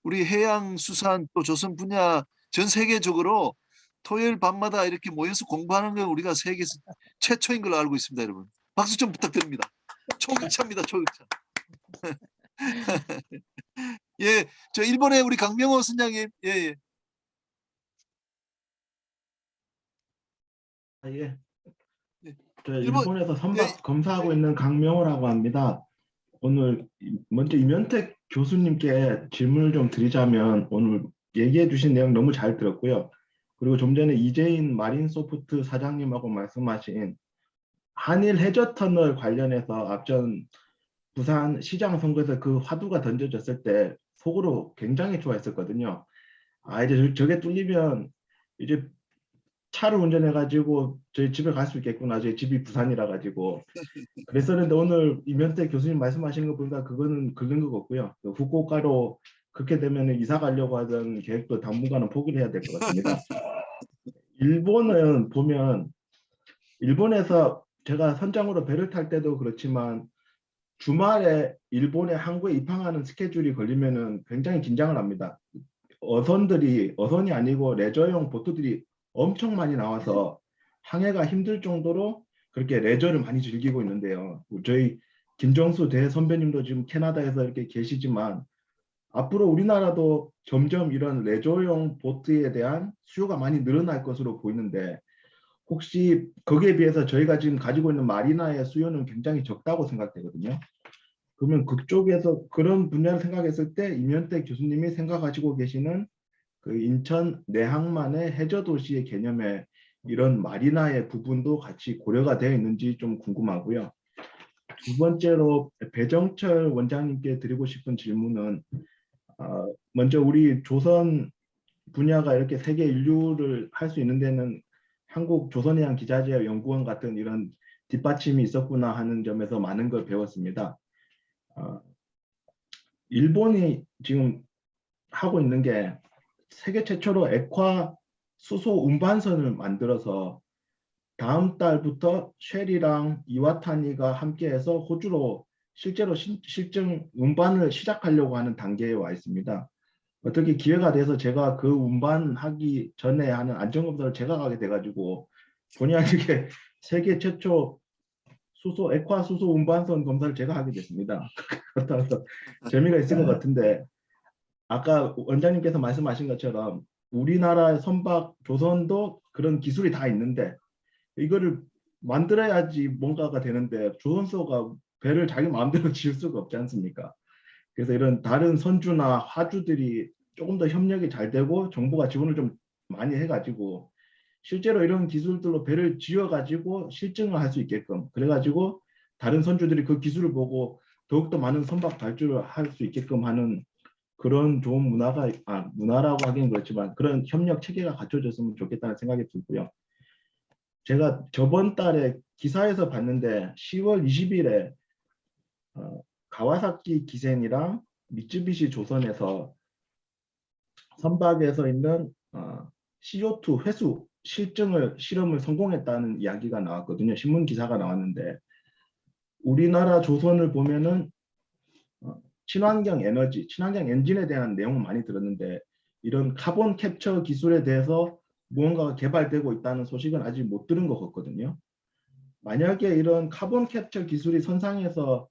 우리 해양 수산 또 조선 분야 전 세계적으로 토요일 밤마다 이렇게 모여서 공부하는 건 우리가 세계에서 최초인 걸로 알고 있습니다, 여러분. 박수 좀 부탁드립니다. 초기차입니다, 초기차. 예, 저 일본의 우리 강명호 선장님, 예. 예. 예. 저 일본, 일본에서 선박 예. 검사하고 있는 강명호라고 합니다. 오늘 먼저 이면택 교수님께 질문을 좀 드리자면, 오늘 얘기해 주신 내용 너무 잘 들었고요. 그리고 좀 전에 이재인 마린소프트 사장님하고 말씀하신 한일 해저터널 관련해서 앞전 부산 시장 선거에서 그 화두가 던져졌을 때 속으로 굉장히 좋아했었거든요. 이제 저게 뚫리면 이제 차를 운전해가지고 저희 집에 갈 수 있겠구나. 저희 집이 부산이라 가지고. 그랬었는데 오늘 이면택 교수님 말씀하시는 거 보니까 그거는 그런 거 같고요. 후쿠오카로 그렇게 되면 이사 가려고 하던 계획도 당분간은 포기를 해야 될 것 같습니다. 일본은 보면, 일본에서 제가 선장으로 배를 탈 때도 그렇지만 주말에 일본에 항구에 입항하는 스케줄이 걸리면은 굉장히 긴장을 합니다. 어선이 아니고 레저용 보트들이 엄청 많이 나와서 항해가 힘들 정도로 그렇게 레저를 많이 즐기고 있는데요. 저희 김정수 대선배님도 지금 캐나다에서 이렇게 계시지만 앞으로 우리나라도 점점 이런 레저용 보트에 대한 수요가 많이 늘어날 것으로 보이는데 혹시 거기에 비해서 저희가 지금 가지고 있는 마리나의 수요는 굉장히 적다고 생각되거든요. 그러면 그쪽에서 그런 분야를 생각했을 때 임현택 교수님이 생각하시고 계시는 그 인천 내항만의 해저 도시의 개념에 이런 마리나의 부분도 같이 고려가 되어 있는지 좀 궁금하고요. 두 번째로 배정철 원장님께 드리고 싶은 질문은 먼저 우리 조선 분야가 이렇게 세계 인류를 할 수 있는 데는 한국 조선해양 기자재 연구원 같은 이런 뒷받침이 있었구나 하는 점에서 많은 걸 배웠습니다. 일본이 지금 하고 있는 게 세계 최초로 액화 수소 운반선을 만들어서 다음 달부터 쉘이랑 이와타니가 함께해서 호주로 실제로 실증 운반을 시작하려고 하는 단계에 와 있습니다. 어떻게 기회가 돼서 제가 그 운반하기 전에 하는 안전검사를 제가 가게 돼가지고 본의 아니게 세계 최초 액화 수소 운반선 검사를 제가 하게 됐습니다. 그렇다고 재미가 있을 것 같은데 아까 원장님께서 말씀하신 것처럼 우리나라의 선박 조선도 그런 기술이 다 있는데 이거를 만들어야지 뭔가가 되는데 조선소가 배를 자기 마음대로 지을 수가 없지 않습니까? 그래서 이런 다른 선주나 화주들이 조금 더 협력이 잘 되고 정부가 지원을 좀 많이 해가지고 실제로 이런 기술들로 배를 지어가지고 실증을 할 수 있게끔 그래가지고 다른 선주들이 그 기술을 보고 더욱더 많은 선박 발주를 할 수 있게끔 하는 그런 좋은 문화라고 하기는 그렇지만 그런 협력 체계가 갖춰졌으면 좋겠다는 생각이 들고요. 제가 저번 달에 기사에서 봤는데 10월 20일에 가와사키 기센이랑 미쯔비시 조선에서 선박에서 있는 CO2 회수 실험을 성공했다는 이야기가 나왔거든요. 신문 기사가 나왔는데 우리나라 조선을 보면은 친환경 에너지, 친환경 엔진에 대한 내용은 많이 들었는데 이런 카본 캡처 기술에 대해서 무언가가 개발되고 있다는 소식은 아직 못 들은 것 같거든요. 만약에 이런 카본 캡처 기술이 선상에서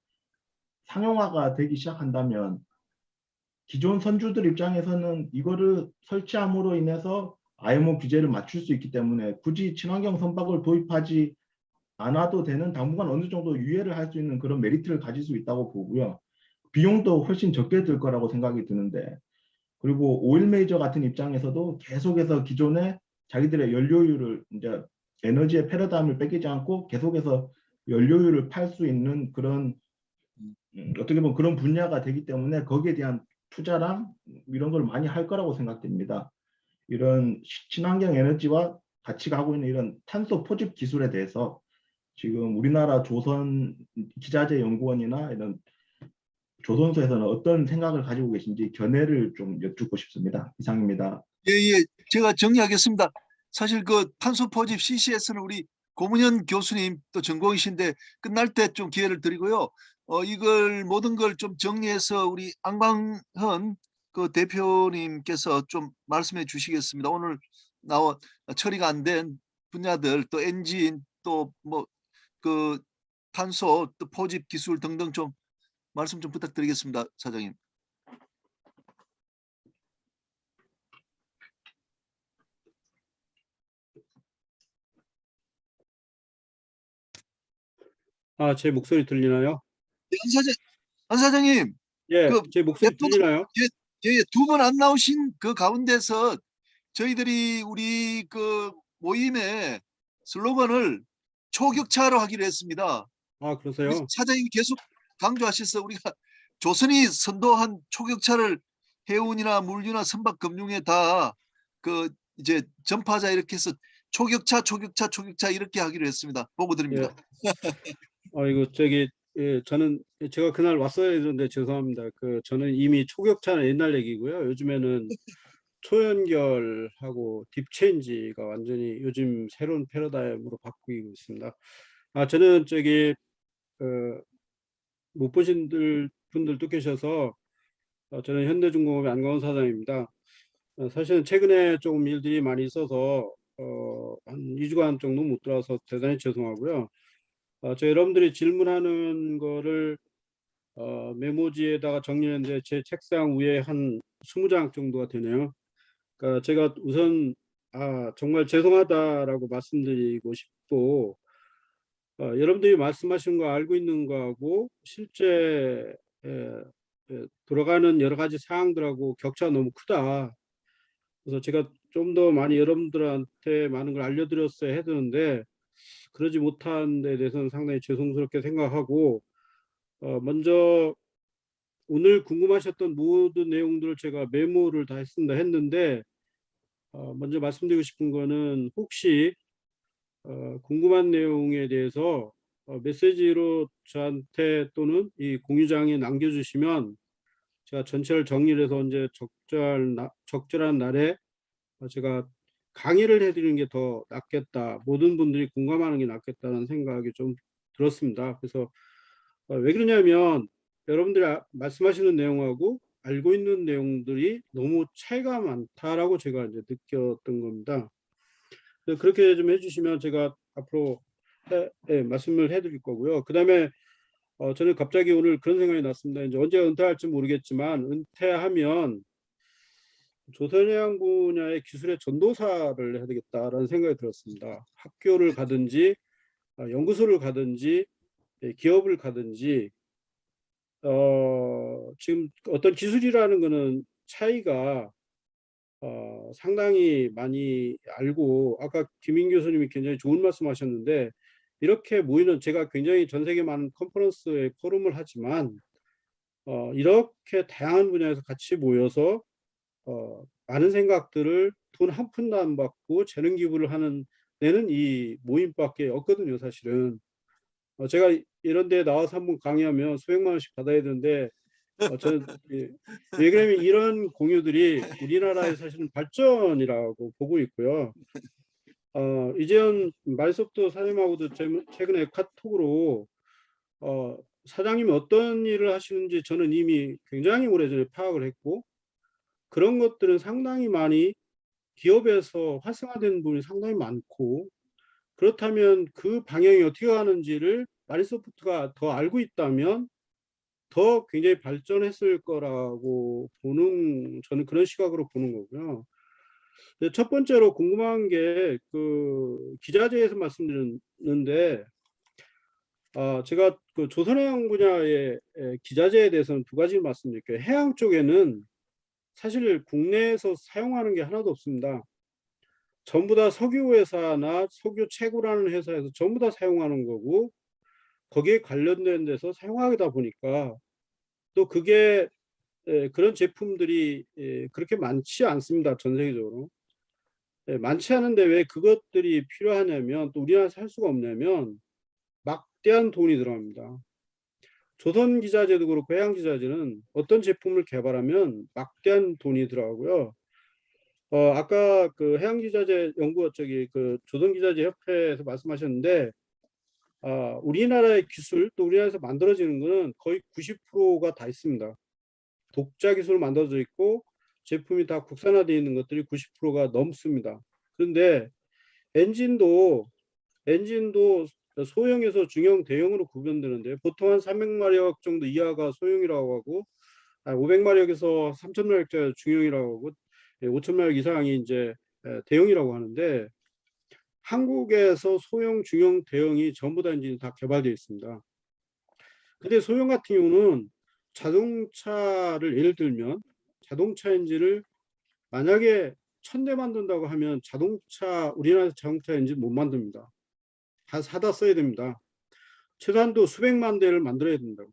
상용화가 되기 시작한다면 기존 선주들 입장에서는 이거를 설치함으로 인해서 IMO 규제를 맞출 수 있기 때문에 굳이 친환경 선박을 도입하지 않아도 되는 당분간 어느 정도 유예를 할 수 있는 그런 메리트를 가질 수 있다고 보고요. 비용도 훨씬 적게 들 거라고 생각이 드는데 그리고 오일 메이저 같은 입장에서도 계속해서 기존에 자기들의 연료율을 이제 에너지의 패러다임을 뺏기지 않고 계속해서 연료율을 팔 수 있는 그런 어떻게 보면 그런 분야가 되기 때문에 거기에 대한 투자랑 이런 걸 많이 할 거라고 생각됩니다. 이런 친환경 에너지와 같이 가고 있는 이런 탄소 포집 기술에 대해서 지금 우리나라 조선 기자재 연구원이나 이런 조선소에서는 어떤 생각을 가지고 계신지 견해를 좀 여쭙고 싶습니다. 이상입니다. 예, 제가 정리하겠습니다. 사실 그 탄소 포집 CCS는 우리 고문현 교수님 또 전공이신데 끝날 때 좀 기회를 드리고요. 이걸 모든 걸 좀 정리해서 우리 안광헌 그 대표님께서 좀 말씀해 주시겠습니다. 오늘 처리가 안 된 분야들 또 엔진 또 뭐 그 탄소 또 포집 기술 등등 좀 말씀 좀 부탁드리겠습니다, 사장님. 제 목소리 들리나요? 안 사장님, 예, 그 제 목소리 들리나요? 두 분 안 나오신 그 가운데서 저희들이 우리 그 모임의 슬로건을 초격차로 하기로 했습니다. 그러세요? 사장님이 계속 강조하셔서 우리가 조선이 선도한 초격차를 해운이나 물류나 선박 금융에 다 그 이제 전파자 이렇게 해서 초격차 이렇게 하기로 했습니다. 보고 드립니다. 이거 저는 제가 그날 왔어야 했는데 죄송합니다. 저는 이미 초격차는 옛날 얘기고요. 요즘에는 초연결하고 딥체인지가 완전히 요즘 새로운 패러다임으로 바뀌고 있습니다. 저는 못 보신 분들도 계셔서 저는 현대중공업의 안가원 사장입니다. 사실은 최근에 조금 일들이 많이 있어서 한 2주간 정도 못 들어와서 대단히 죄송하고요. 저 여러분들이 질문하는 거를 메모지에다가 정리했는데 제 책상 위에 한 20장 정도가 되네요. 그러니까 제가 우선 정말 죄송하다라고 말씀드리고 싶고 여러분들이 말씀하신 거 알고 있는 거하고 실제 돌아가는 여러 가지 사항들하고 격차가 너무 크다. 그래서 제가 좀 더 많이 여러분들한테 많은 걸 알려드렸어야 했는데 그러지 못한 데 대해서는 상당히 죄송스럽게 생각하고 먼저 오늘 궁금하셨던 모든 내용들을 제가 메모를 다 했는데 먼저 말씀드리고 싶은 거는 혹시 궁금한 내용에 대해서 메시지로 저한테 또는 이 공유장에 남겨주시면 제가 전체를 정리를 해서 이제 적절한 날에 제가 강의를 해드리는 게 더 낫겠다. 모든 분들이 공감하는 게 낫겠다는 생각이 좀 들었습니다. 그래서 왜 그러냐면 여러분들이 말씀하시는 내용하고 알고 있는 내용들이 너무 차이가 많다라고 제가 이제 느꼈던 겁니다. 그렇게 좀 해주시면 제가 앞으로 말씀을 해드릴 거고요. 그 다음에 저는 갑자기 오늘 그런 생각이 났습니다. 이제 언제 은퇴할지 모르겠지만 은퇴하면 조선해양 분야의 기술의 전도사를 해야 되겠다라는 생각이 들었습니다. 학교를 가든지 연구소를 가든지 기업을 가든지 지금 어떤 기술이라는 거는 차이가 상당히 많이 알고 아까 김인 교수님이 굉장히 좋은 말씀하셨는데 이렇게 모이는 제가 굉장히 전 세계 많은 컨퍼런스에 포럼을 하지만 이렇게 다양한 분야에서 같이 모여서 많은 생각들을 돈 한 푼도 안 받고 재능 기부를 하는 데는 이 모임밖에 없거든요, 사실은. 제가 이런 데 나와서 한번 강의하면 수백만 원씩 받아야 되는데 저는 왜 그러냐면 이런 공유들이 우리나라의 사실은 발전이라고 보고 있고요. 이재현 말섭도 사장님하고도 최근에 카톡으로 사장님이 어떤 일을 하시는지 저는 이미 굉장히 오래전에 파악을 했고 그런 것들은 상당히 많이 기업에서 활성화된 부분이 상당히 많고 그렇다면 그 방향이 어떻게 가는지를 마리소프트가 더 알고 있다면 더 굉장히 발전했을 거라고 저는 그런 시각으로 보는 거고요. 첫 번째로 궁금한 게 그 기자재에서 말씀드렸는데 제가 그 조선해양 분야의 기자재에 대해서는 두 가지 말씀드릴게요. 해양 쪽에는 사실 국내에서 사용하는 게 하나도 없습니다. 전부 다 석유 회사나 석유 채굴하는 회사에서 전부 다 사용하는 거고 거기에 관련된 데서 사용하다 보니까 또 그게 그런 제품들이 그렇게 많지 않습니다. 전 세계적으로. 많지 않은데 왜 그것들이 필요하냐면 또 우리나라에서 할 수가 없냐면 막대한 돈이 들어갑니다. 조선 기자재도 그렇고 해양 기자재는 어떤 제품을 개발하면 막대한 돈이 들어가고요. 아까 그 해양 기자재 연구 그 조선 기자재 협회에서 말씀하셨는데 우리나라의 기술 또 우리나라에서 만들어지는 거는 거의 90%가 다 있습니다. 독자 기술로 만들어져 있고 제품이 다 국산화되어 있는 것들이 90%가 넘습니다. 그런데 엔진도 소형에서 중형, 대형으로 구분되는데 보통 한 300마력 정도 이하가 소형이라고 하고 500마력에서 3000마력짜리 중형이라고 하고 5000마력 이상이 이제 대형이라고 하는데 한국에서 소형, 중형, 대형이 전부 다 엔진이 다 개발되어 있습니다. 근데 소형 같은 경우는 자동차를 예를 들면 자동차 엔진을 만약에 1000대 만든다고 하면 우리나라에서 자동차 엔진 못 만듭니다. 다 사다 써야 됩니다. 최소한도 수백만 대를 만들어야 된다고.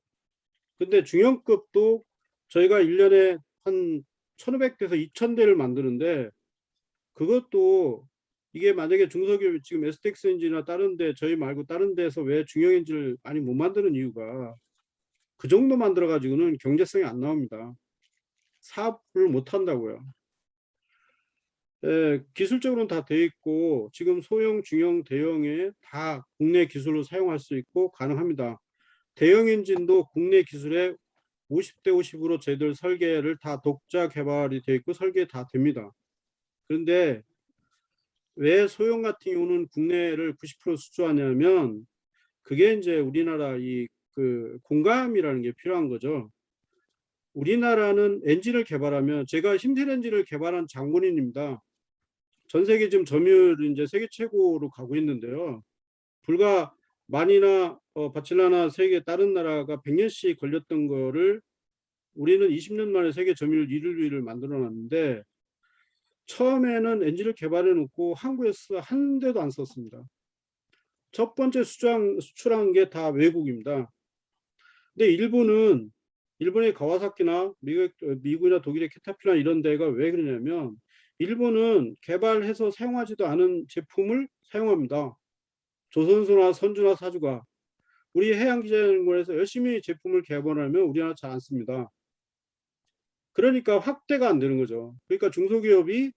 근데 중형급도 저희가 1년에 한 1500대에서 2000대를 만드는데 그것도 이게 만약에 중소기업 지금 STX 엔진이나 다른 데 저희 말고 다른 데서 왜 중형 엔진을 많이 못 만드는 이유가 그 정도 만들어 가지고는 경제성이 안 나옵니다. 사업을 못 한다고요. 기술적으로는 다 돼 있고 지금 소형, 중형, 대형에 다 국내 기술로 사용할 수 있고 가능합니다. 대형 엔진도 국내 기술의 50대 50으로 저희들 설계를 다 독자 개발이 되어 있고 설계 다 됩니다. 그런데 왜 소형 같은 경우는 국내를 90% 수주하냐면 그게 이제 우리나라 그 공감이라는 게 필요한 거죠. 우리나라는 엔진을 개발하면 제가 힘센 엔진을 개발한 장본인입니다. 전 세계 지금 점유율이 이제 세계 최고로 가고 있는데요. 불과 만이나 바칠라나 세계 다른 나라가 100년씩 걸렸던 거를 우리는 20년 만에 세계 점유율 1위를 만들어 놨는데 처음에는 엔진을 개발해 놓고 한국에서 한 대도 안 썼습니다. 첫 번째 수출한 게 다 외국입니다. 근데 일본의 가와사키나 미국이나 독일의 캐터필라 이런 데가 왜 그러냐면 일본은 개발해서 사용하지도 않은 제품을 사용합니다. 조선소나 선주나 사주가 우리 해양기자연구원에서 열심히 제품을 개발하면 우리나라 잘 안 씁니다. 그러니까 확대가 안 되는 거죠. 그러니까 중소기업이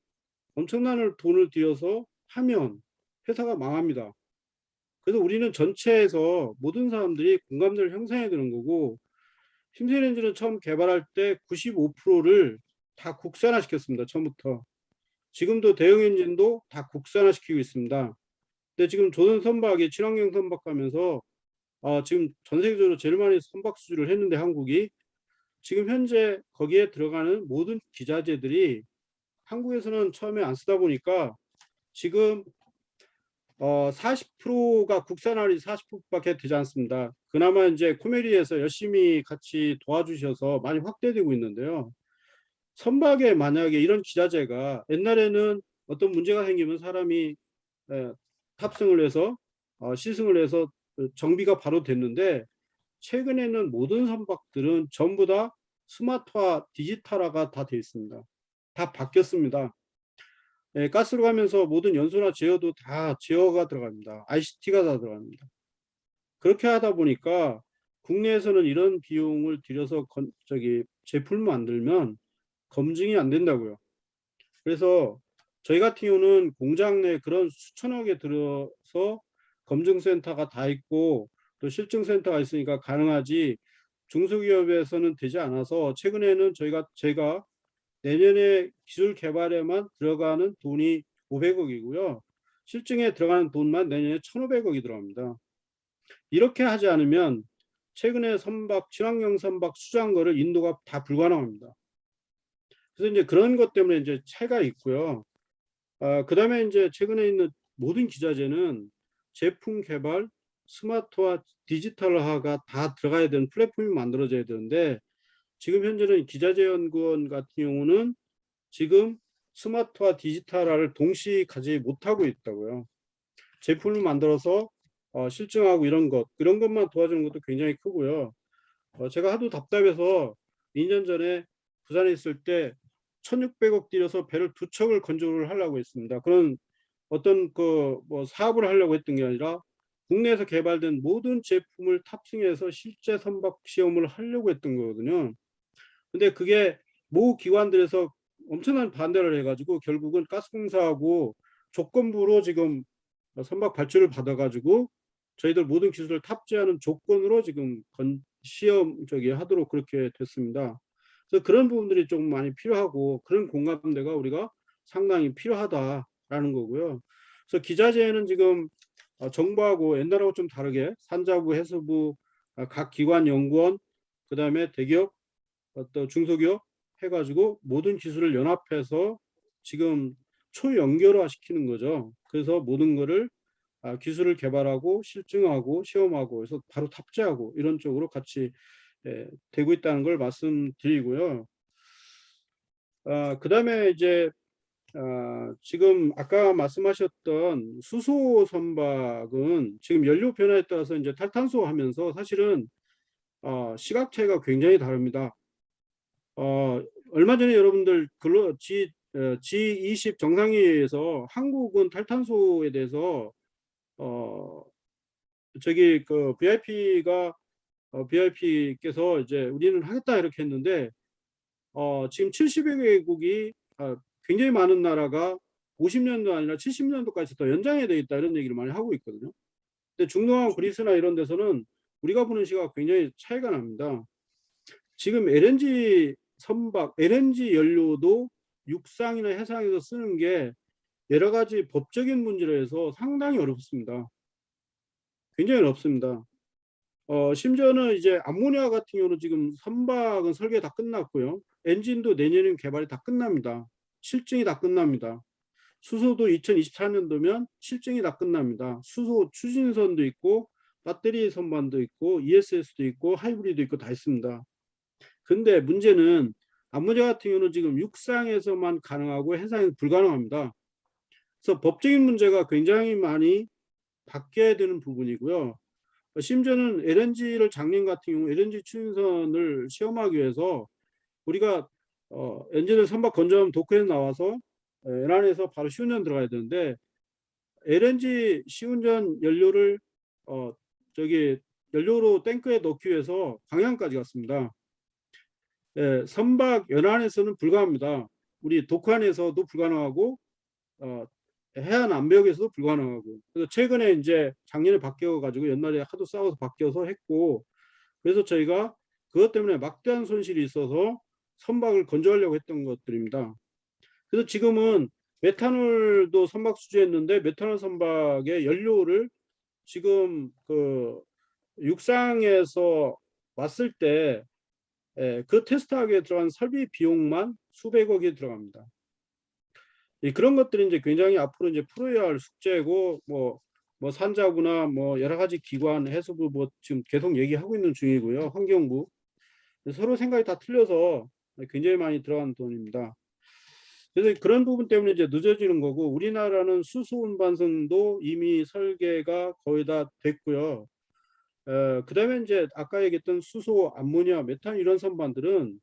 엄청난 돈을 들여서 하면 회사가 망합니다. 그래서 우리는 전체에서 모든 사람들이 공감대를 형성해야 되는 거고 힘센 엔진은 처음 개발할 때 95%를 다 국산화 시켰습니다. 처음부터. 지금도 대형 엔진도 다 국산화 시키고 있습니다. 근데 지금 조선 선박이 친환경 선박하면서 지금 전 세계적으로 제일 많이 선박 수주를 했는데 한국이 지금 현재 거기에 들어가는 모든 기자재들이 한국에서는 처음에 안 쓰다 보니까 지금 40%가 국산화율이 40%밖에 되지 않습니다. 그나마 이제 코메리에서 열심히 같이 도와주셔서 많이 확대되고 있는데요. 선박에 만약에 이런 기자재가 옛날에는 어떤 문제가 생기면 사람이 탑승을 해서 시승을 해서 정비가 바로 됐는데 최근에는 모든 선박들은 전부 다 스마트화, 디지털화가 다 되어 있습니다. 다 바뀌었습니다. 가스로 가면서 모든 연소나 제어도 다 제어가 들어갑니다. ICT가 다 들어갑니다. 그렇게 하다 보니까 국내에서는 이런 비용을 들여서 제품을 만들면 검증이 안 된다고요. 그래서 저희 같은 경우는 공장 내 그런 수천억에 들어서 검증센터가 다 있고 또 실증센터가 있으니까 가능하지 중소기업에서는 되지 않아서 최근에는 제가 내년에 기술 개발에만 들어가는 돈이 500억이고요. 실증에 들어가는 돈만 내년에 1,500억이 들어갑니다. 이렇게 하지 않으면 최근에 친환경 선박 수주한 거를 인도가 다 불가능합니다. 그래서 이제 그런 것 때문에 이제 차이가 있고요. 그다음에 이제 최근에 있는 모든 기자재는 제품 개발, 스마트화, 디지털화가 다 들어가야 되는 플랫폼이 만들어져야 되는데 지금 현재는 기자재연구원 같은 경우는 지금 스마트화, 디지털화를 동시에 가지 못하고 있다고요. 제품을 만들어서 실증하고 이런 것만 도와주는 것도 굉장히 크고요. 제가 하도 답답해서 2년 전에 부산에 있을 때 1,600억 들여서 배를 2척을 건조를 하려고 했습니다. 그런 어떤 사업을 하려고 했던 게 아니라 국내에서 개발된 모든 제품을 탑승해서 실제 선박 시험을 하려고 했던 거거든요. 근데 그게 모 기관들에서 엄청난 반대를 해가지고 결국은 가스공사하고 조건부로 지금 선박 발주를 받아가지고 저희들 모든 기술을 탑재하는 조건으로 지금 시험 하도록 그렇게 됐습니다. 그래서 그런 부분들이 좀 많이 필요하고 그런 공감대가 우리가 상당히 필요하다라는 거고요. 그래서 기자재는 지금 정부하고 옛날하고 좀 다르게 산자부, 해수부, 각 기관 연구원, 그다음에 대기업, 또 중소기업 해가지고 모든 기술을 연합해서 지금 초연결화 시키는 거죠. 그래서 모든 거를 기술을 개발하고 실증하고 시험하고 그래서 바로 탑재하고 이런 쪽으로 같이 되고 있다는 걸 말씀드리고요. 그다음에 이제 지금 아까 말씀하셨던 수소 선박은 지금 연료 변화에 따라서 이제 탈탄소 하면서 사실은 시각차이가 굉장히 다릅니다. 얼마 전에 여러분들 G20 정상회의에서 한국은 탈탄소에 대해서 VIP께서 이제 우리는 하겠다 이렇게 했는데 지금 70여 개국이 굉장히 많은 나라가 50년도 아니라 70년도까지 더 연장해야 되겠다 이런 얘기를 많이 하고 있거든요. 근데 중동하고 그리스나 이런 데서는 우리가 보는 시각 굉장히 차이가 납니다. 지금 LNG 선박, LNG 연료도 육상이나 해상에서 쓰는 게 여러 가지 법적인 문제로 해서 상당히 어렵습니다. 굉장히 어렵습니다. 심지어는 이제 암모니아 같은 경우는 지금 선박은 설계 다 끝났고요. 엔진도 내년에 개발이 다 끝납니다. 실증이 다 끝납니다. 수소도 2024년도면 실증이 다 끝납니다. 수소 추진선도 있고 배터리 선반도 있고 ESS도 있고 하이브리드 있고 다 있습니다. 근데 문제는 암모니아 같은 경우는 지금 육상에서만 가능하고 해상에서 불가능합니다. 그래서 법적인 문제가 굉장히 많이 바뀌어야 되는 부분이고요. 심지어는 LNG를 작년 같은 경우 LNG 추진선을 시험하기 위해서 우리가 엔진을 선박 건조하면 도크에서 나와서 연안에서 바로 시운전 들어가야 되는데 LNG 시운전 연료를 연료로 탱크에 넣기 위해서 광양까지 갔습니다. 선박 연안에서는 불가합니다. 우리 도크 안에서도 불가능하고 해안 암벽에서도 불가능하고. 그래서 최근에 이제 작년에 바뀌어 가지고 옛날에 하도 싸워서 바뀌어서 했고, 그래서 저희가 그것 때문에 막대한 손실이 있어서 선박을 건조하려고 했던 것들입니다. 그래서 지금은 메탄올도 선박 수주했는데 메탄올 선박의 연료를 지금 그 육상에서 왔을 때 그 테스트하기에 들어간 설비 비용만 수백억이 들어갑니다. 그런 것들이 이제 굉장히 앞으로 이제 풀어야 할 숙제고 뭐 산자부나 뭐 여러 가지 기관 해수부 뭐 지금 계속 얘기하고 있는 중이고요. 환경부 서로 생각이 다 틀려서 굉장히 많이 들어간 돈입니다. 그래서 그런 부분 때문에 이제 늦어지는 거고 우리나라는 수소 운반선도 이미 설계가 거의 다 됐고요. 그다음에 이제 아까 얘기했던 수소, 암모니아, 메탄 이런 선반들은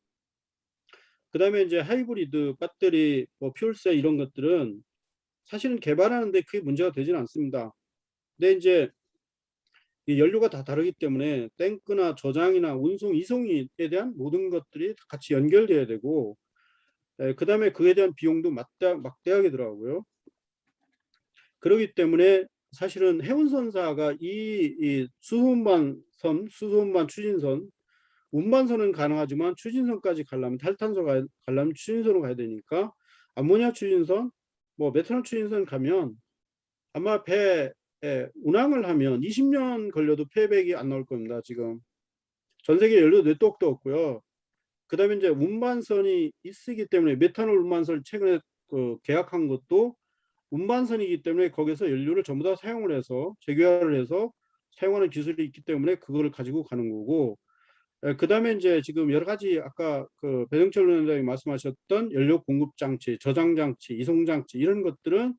그다음에 이제 하이브리드, 배터리, 뭐 퓨얼셀 이런 것들은 사실은 개발하는데 크게 문제가 되지는 않습니다. 근데 이제 이 연료가 다 다르기 때문에 탱크나 저장이나 운송, 이송에 대한 모든 것들이 같이 연결돼야 되고 그다음에 그에 대한 비용도 막대하게 들어가고요. 그렇기 때문에 사실은 해운선사가 이 수소운반 추진선 운반선은 가능하지만 추진선까지 가려면 탈탄소가 가려면 추진선으로 가야 되니까 암모니아 추진선, 뭐 메탄올 추진선 가면 아마 배 운항을 하면 20년 걸려도 폐백이 안 나올 겁니다. 지금 전 세계 연료 네트워크도 없고요. 그다음에 이제 운반선이 있기 때문에 메탄올 운반선을 최근에 계약한 것도 운반선이기 때문에 거기서 연료를 전부 다 사용을 해서 재교화를 해서 사용하는 기술이 있기 때문에 그거를 가지고 가는 거고. 그다음에 이제 지금 여러 가지 아까 그 배정철 위원장이 말씀하셨던 연료 공급 장치, 저장 장치, 이송 장치 이런 것들은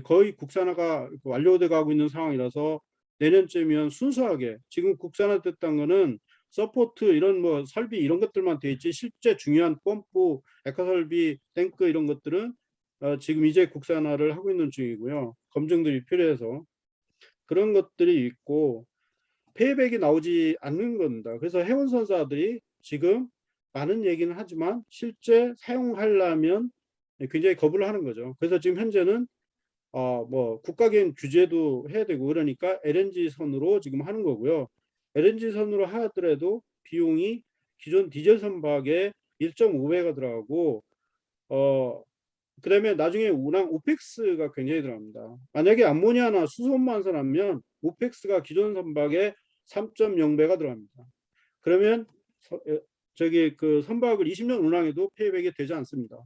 거의 국산화가 완료돼 가고 있는 상황이라서 내년쯤이면 순수하게 지금 국산화됐다는 거는 서포트 이런 뭐 설비 이런 것들만 돼 있지 실제 중요한 펌프, 액화 설비, 탱크 이런 것들은 지금 이제 국산화를 하고 있는 중이고요. 검증들이 필요해서 그런 것들이 있고 폐백이 나오지 않는 겁니다. 그래서 해운선사들이 지금 많은 얘기는 하지만 실제 사용하려면 굉장히 겁을 하는 거죠. 그래서 지금 현재는 뭐 국가기관 규제도 해야 되고 그러니까 LNG 선으로 지금 하는 거고요. LNG 선으로 하더라도 비용이 기존 디젤 선박의 1.5배가 들어가고 그다음에 나중에 운항 오펙스가 굉장히 들어갑니다. 만약에 암모니아나 수소운반선 하면 오펙스가 기존 선박의 3.0배가 들어갑니다. 그러면 그 선박을 20년 운항해도 폐백이 되지 않습니다.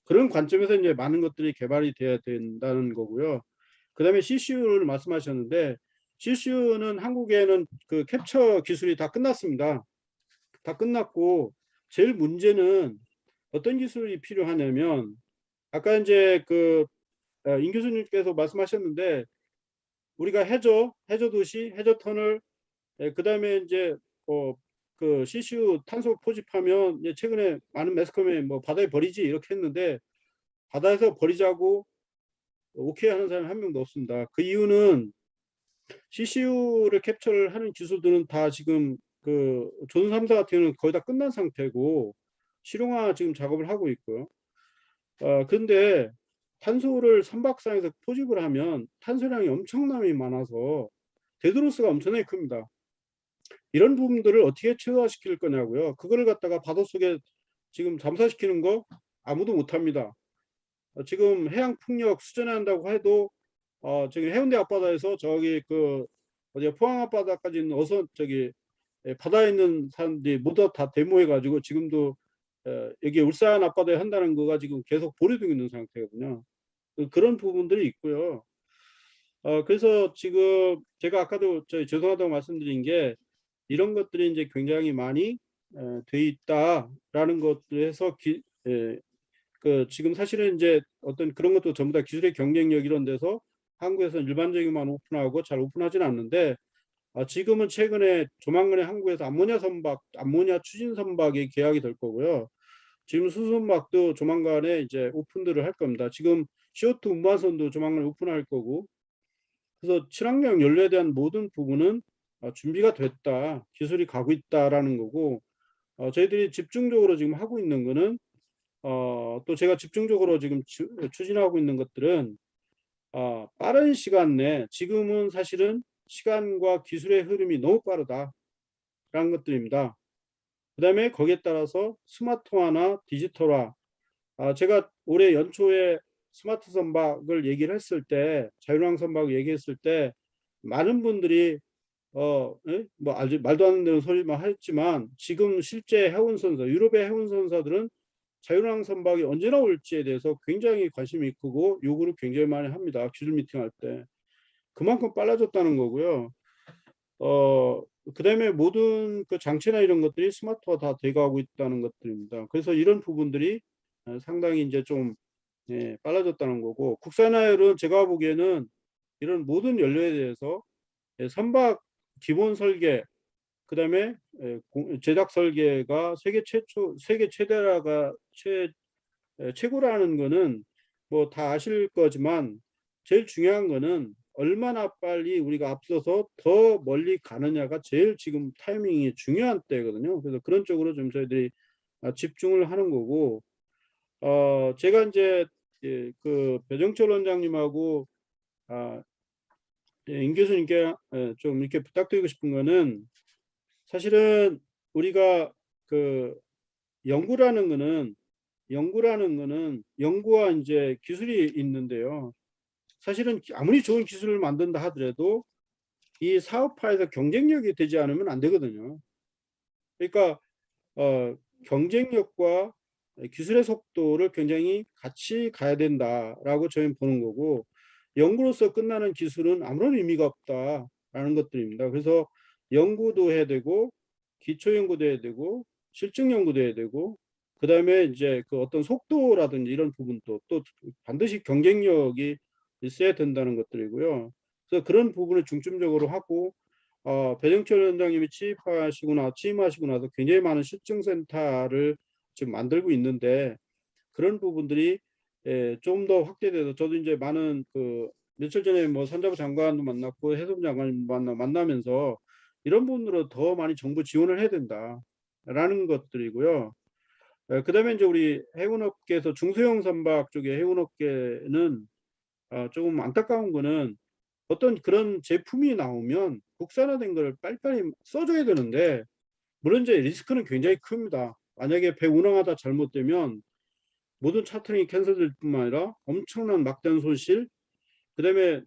그런 관점에서 이제 많은 것들이 개발이 돼야 된다는 거고요. 그다음에 CCU를 말씀하셨는데 CCU는 한국에는 그 캡처 기술이 다 끝났습니다. 다 끝났고 제일 문제는 어떤 기술이 필요하냐면 아까 이제 임 교수님께서 말씀하셨는데 우리가 해저 도시, 해저 터널 그다음에 이제 그 CCU 탄소 포집하면 이제 최근에 많은 매스컴에 뭐 바다에 버리지 이렇게 했는데 바다에서 버리자고 오케이 하는 사람이 한 명도 없습니다. 그 이유는 CCU를 캡처를 하는 기술들은 다 지금 그 조선 3사 같은 경우는 거의 다 끝난 상태고 실용화 지금 작업을 하고 있고요. 근데 탄소를 선박상에서 포집을 하면 탄소량이 엄청나게 많아서 데드로스가 엄청나게 큽니다. 이런 부분들을 어떻게 최소화시킬 거냐고요. 그거를 갖다가 바닷속에 지금 잠수시키는 거 아무도 못합니다. 지금 해양 풍력 수전한다고 해도 저기 해운대 앞바다에서 저기 그 어디 포항 앞바다까지 있는 저기 바다에 있는 사람들이 모두 다 데모해가지고 지금도 여기 울산 앞바다에 한다는 거가 지금 계속 보류되고 있는 상태거든요. 그런 부분들이 있고요. 그래서 지금 제가 아까도 죄송하다고 말씀드린 게 이런 것들이 이제 굉장히 많이 돼 있다라는 것들에서 그 지금 사실은 이제 어떤 그런 것도 전부 다 기술의 경쟁력 이런 데서 한국에서는 일반적인만 오픈하고 잘 오픈하지는 않는데 지금은 최근에 조만간에 한국에서 암모니아 추진 선박이 계약이 될 거고요. 지금 수선박도 조만간에 이제 오픈들을 할 겁니다. 지금 CO2 운반선도 조만간에 오픈할 거고. 그래서 친환경 연료에 대한 모든 부분은 준비가 됐다, 기술이 가고 있다라는 거고, 저희들이 집중적으로 지금 하고 있는 거는 또 제가 집중적으로 지금 추진하고 있는 것들은 빠른 시간 내 지금은 사실은 시간과 기술의 흐름이 너무 빠르다라는 것들입니다. 그 다음에 거기에 따라서 스마트화나 디지털화, 제가 올해 연초에 스마트 선박을 얘기를 했을 때, 자율항 선박을 얘기했을 때 많은 분들이 뭐 아주 말도 안 되는 소리만 했지만 지금 실제 해운선사, 유럽의 해운선사들은 자율항 선박이 언제 나올지에 대해서 굉장히 관심이 크고 요구를 굉장히 많이 합니다. 기술 미팅할 때. 그만큼 빨라졌다는 거고요. 그다음에 모든 그 장치나 이런 것들이 스마트화 다 돼가고 있다는 것들입니다. 그래서 이런 부분들이 상당히 이제 좀 빨라졌다는 거고, 국산화율은 제가 보기에는 이런 모든 연료에 대해서 선박 기본 설계, 그다음에 제작 설계가 세계 최고라는 거는 뭐 다 아실 거지만 제일 중요한 거는 얼마나 빨리 우리가 앞서서 더 멀리 가느냐가 제일 지금 타이밍이 중요한 때거든요. 그래서 그런 쪽으로 좀 저희들이 집중을 하는 거고, 제가 이제 그 배정철 원장님하고 임 교수님께 좀 이렇게 부탁드리고 싶은 거는, 사실은 우리가 그 연구라는 거는 연구와 이제 기술이 있는데요. 사실은 아무리 좋은 기술을 만든다 하더라도 이 사업화에서 경쟁력이 되지 않으면 안 되거든요. 그러니까 경쟁력과 기술의 속도를 굉장히 같이 가야 된다라고 저희는 보는 거고, 연구로서 끝나는 기술은 아무런 의미가 없다라는 것들입니다. 그래서 연구도 해야 되고, 기초 연구도 해야 되고, 실증 연구도 해야 되고, 그 다음에 이제 그 어떤 속도라든지 이런 부분도 또 반드시 경쟁력이 있어야 된다는 것들이고요. 그래서 그런 부분을 중점적으로 하고, 배정철 원장님이 취임하시고 나서 굉장히 많은 실증센터를 지금 만들고 있는데, 그런 부분들이 좀 더 확대돼서, 저도 이제 많은 그 며칠 전에 뭐 산자부 장관도 만났고 해수부 장관 만나면서 이런 부분으로 더 많이 정부 지원을 해야 된다라는 것들이고요. 그다음에 이제 우리 해운업계에서 중소형 선박 쪽의 해운업계는 조금 안타까운 거는, 어떤 그런 제품이 나오면 국산화된 걸 빨리빨리 써줘야 되는데, 물론 이제 리스크는 굉장히 큽니다. 만약에 배 운항하다 잘못되면 모든 차트링이 캔슬될 뿐만 아니라 엄청난 막대한 손실, 그다음에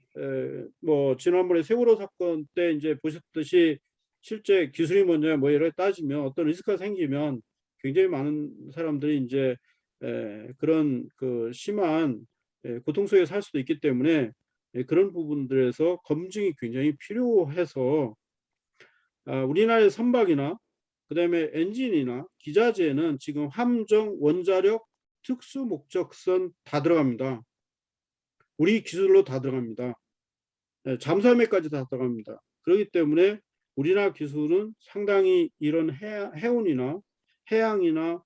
뭐 지난번에 세월호 사건 때 이제 보셨듯이 실제 기술이 뭐냐 뭐 이렇게 따지면 어떤 리스크가 생기면 굉장히 많은 사람들이 이제 그런 그 심한 고통 속에 살 수도 있기 때문에 그런 부분들에서 검증이 굉장히 필요해서, 우리나라의 선박이나 그다음에 엔진이나 기자재는 지금 함정, 원자력, 특수 목적선 다 들어갑니다. 우리 기술로 다 들어갑니다. 잠수함에까지 다 들어갑니다. 그렇기 때문에 우리나라 기술은 상당히 이런 해운이나 해양이나